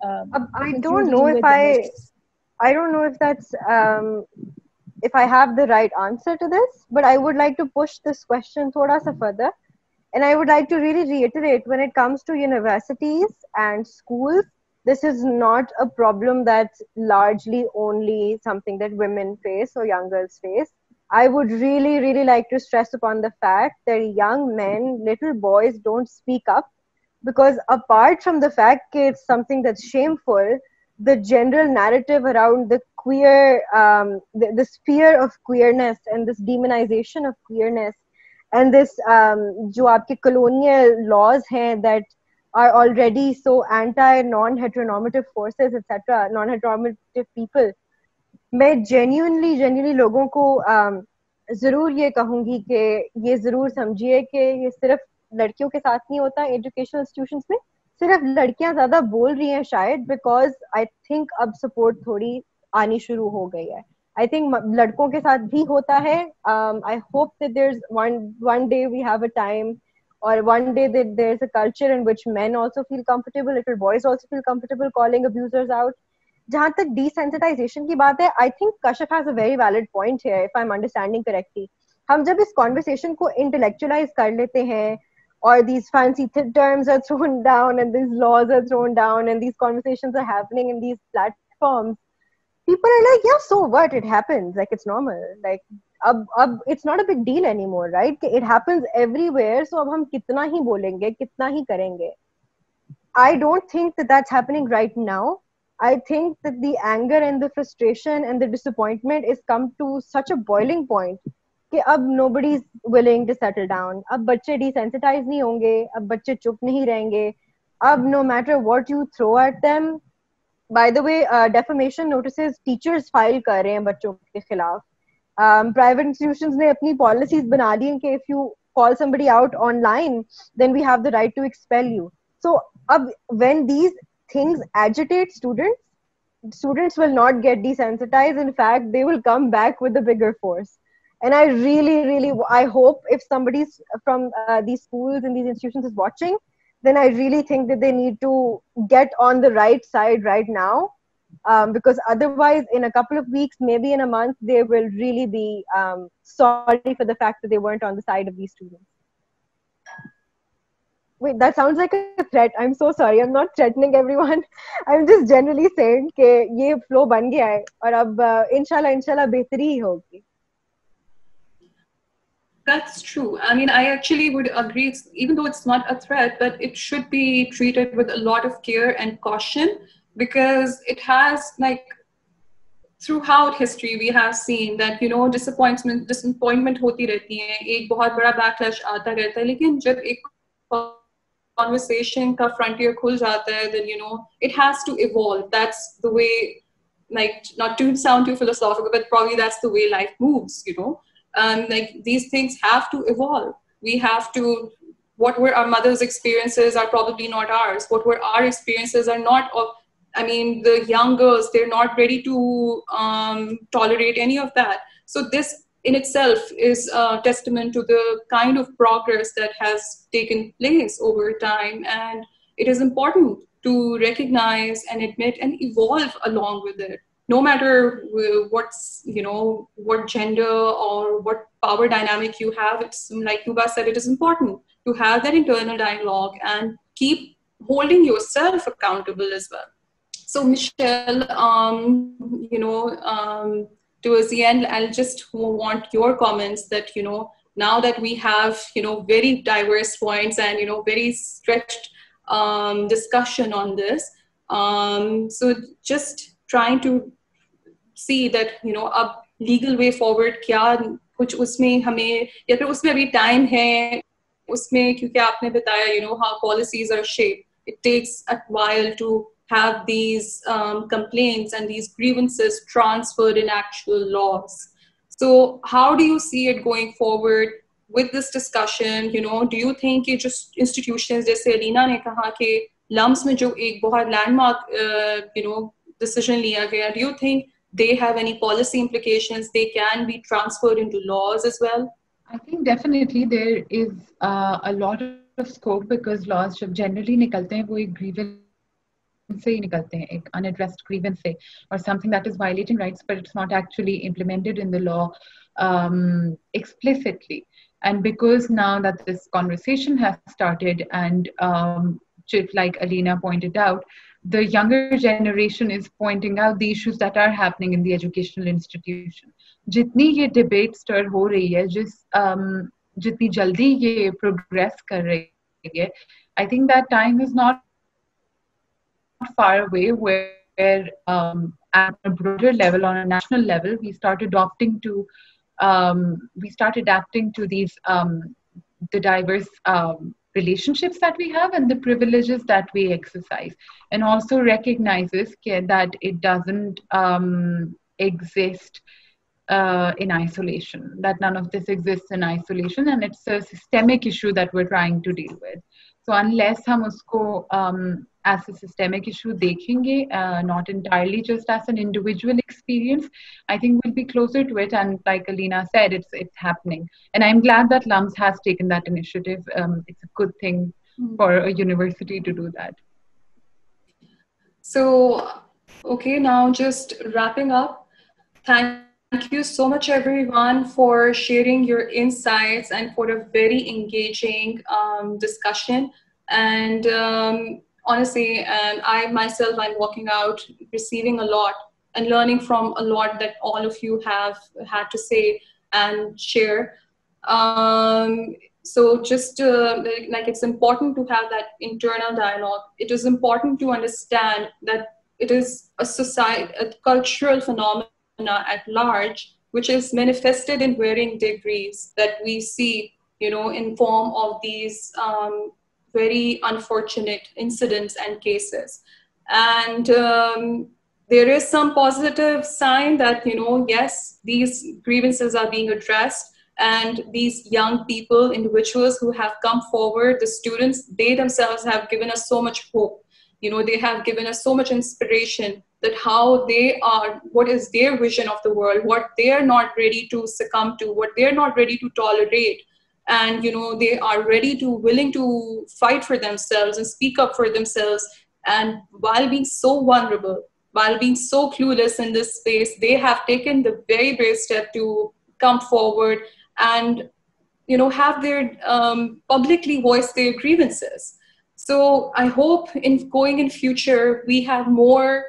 S2: I don't know if that's if I have the right answer to this, but I would like to push this question thoda sa further. And I would like to really reiterate, when it comes to universities and schools, this is not a problem that's largely only something that women face or young girls face. I would really, really like to stress upon the fact that young men, little boys, don't speak up, because apart from the fact that it's something that's shameful, the general narrative around the queer, the sphere of queerness and this demonization of queerness, and this जो आपके colonial laws हैं that are already so anti non-heteronormative forces, etc., non-heteronormative people, मैं genuinely लोगों को जरूर ये कहूंगी कि ये जरूर समझिए कि ये सिर्फ लड़कियों के साथ नहीं होता एजुकेशनल इंस्टीट्यूशंस में, सिर्फ लड़कियां ज्यादा बोल रही हैं शायद बिकॉज आई थिंक अब सपोर्ट थोड़ी आनी शुरू हो गई है. आई थिंक लड़कों के साथ भी होता है. I hope that there is one day we have a time or one day that there's a culture in which men also feel comfortable, little boys also feel comfortable calling abusers out. जहां तक desensitization की बात है, I think Kashyap has a very valid point here, if I'm understanding correctly. हम जब इस conversation को intellectualize कर लेते हैं, or these fancy terms are thrown down and these laws are thrown down and these conversations are happening in these platforms, people are like, yeah, so what? It happens. Like, it's normal. Like, अब it's not a big deal anymore, right? It happens everywhere. So अब हम कितना ही बोलेंगे, कितना ही करेंगे. I don't think that that's happening right now. I think that the anger and the frustration and the disappointment is come to such a boiling point कि अब nobody is willing to settle down. अब बच्चे desensitize नहीं होंगे, अब बच्चे चुप नहीं रहेंगे. अब no matter what you throw at them, by the way, defamation notices teachers file कर रहे हैं बच्चों के खिलाफ. Private institutions ने अपनी policies बना ली हैं कि if you call somebody out online, then we have the right to expel you. So when these things agitate students will not get desensitized. In fact, they will come back with a bigger force. And I really, I hope if somebody from these schools and these institutions is watching, then I really think that they need to get on the right side right now. Because otherwise, in a couple of weeks, maybe in a month, they will really be sorry for the fact that they weren't on the side of these students. Wait, that sounds like a threat. I'm so sorry. I'm not threatening everyone. I'm just generally saying कि ये flow बन गया है और अब इंशाल्लाह बेहतरी ही होगी.
S1: That's true. I mean, I actually would agree, even though it's not a threat, but it should be treated with a lot of care and caution, because it has, like, throughout history, we have seen that, you know, disappointment होती रहती है, एक बहुत बड़ा backlash आता रहता है, लेकिन जब एक conversation का frontier खुल जाता है, then, you know, it has to evolve. That's the way, like, not to sound too philosophical, but probably that's the way life moves, you know. Like, these things have to evolve. We have to, what were our mother's experiences are probably not ours. What were our experiences are not of, I mean, the young girls, they're not ready to tolerate any of that. So this in itself is a testament to the kind of progress that has taken place over time. And it is important to recognize and admit and evolve along with it. No matter what's, you know, what gender or what power dynamic you have, it's like Tooba said, it is important to have that internal dialogue and keep holding yourself accountable as well. So Michelle, you know, towards the end, I'll just want your comments that, you know, now that we have, you know, very diverse points and, you know, very stretched discussion on this. So just trying to see that, you know, अब legal way forward क्या कुछ उसमें हमें या फिर उसमें अभी time है उसमें क्योंकि आपने बताया, you know, how policies are shaped. It takes a while to have these complaints and these grievances transferred in actual laws. So how do you see it going forward with this discussion? You know, do you think it just institutions, जैसे अलीना ने कहा कि LUMS में जो एक बहुत landmark, you know, decision लिया गया, do you think they have any policy implications? They can be transferred into laws as well?
S4: I think definitely there is a lot of scope, because laws जब generally निकलते हैं वो एक grievance से ही निकलते हैं, एक unaddressed grievance से, or something that is violating rights, but it's not actually implemented in the law explicitly. And because now that this conversation has started, and just like Alina pointed out, the younger generation is pointing out the issues that are happening in the educational institution. जितनी ये debate stir हो रही है, जितनी जल्दी ये progress कर रही है, I think that time is not far away where at a broader level, on a national level, we start adapting to these the diverse relationships that we have and the privileges that we exercise, and also recognizes that it doesn't exist in isolation, that none of this exists in isolation, and it's a systemic issue that we're trying to deal with. So unless hum usko as a systemic issue dekhenge, not entirely just as an individual experience, I think we'll be closer to it. And like Alina said, it's happening. And I'm glad that LUMS has taken that initiative. It's a good thing for a university to do that.
S1: So, okay, now just wrapping up. Thank you so much, everyone, for sharing your insights and for a very engaging discussion. And honestly, I myself, I'm walking out receiving a lot and learning from a lot that all of you have had to say and share. So just like it's important to have that internal dialogue. It is important to understand that it is a cultural phenomenon at large, which is manifested in varying degrees that we see, in form of these very unfortunate incidents and cases. And there is some positive sign that, yes, these grievances are being addressed. And these young people, individuals who have come forward, the students, they themselves have given us so much hope. They have given us so much inspiration that how they are, what is their vision of the world, what they are not ready to succumb to, what they're not ready to tolerate. And, they are willing to fight for themselves and speak up for themselves. And while being so vulnerable, while being so clueless in this space, they have taken the very brave step to come forward and, have their publicly voice their grievances. So I hope in future, we have more,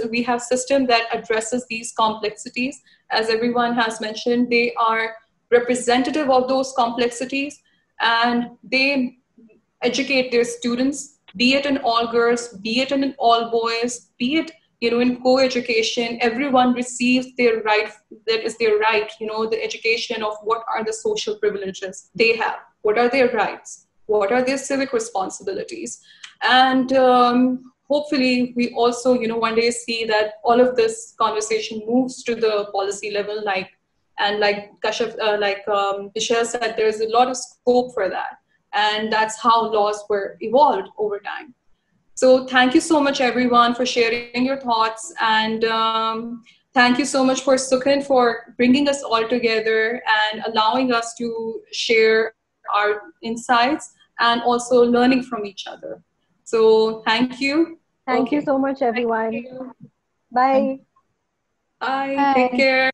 S1: we have system that addresses these complexities. As everyone has mentioned, they are representative of those complexities, and they educate their students, be it in all girls, be it in all boys, be it in co-education. Everyone receives their right, that is their right, the education of what are the social privileges they have, what are their rights, what are their civic responsibilities. And hopefully we also, one day see that all of this conversation moves to the policy level, like Kashif, Ishal said, there's a lot of scope for that. And that's how laws were evolved over time. So thank you so much, everyone, for sharing your thoughts. And thank you so much for Sukhan for bringing us all together and allowing us to share our insights and also learning from each other. So thank you.
S2: Thank you so much, everyone. Bye.
S1: Bye. Take care.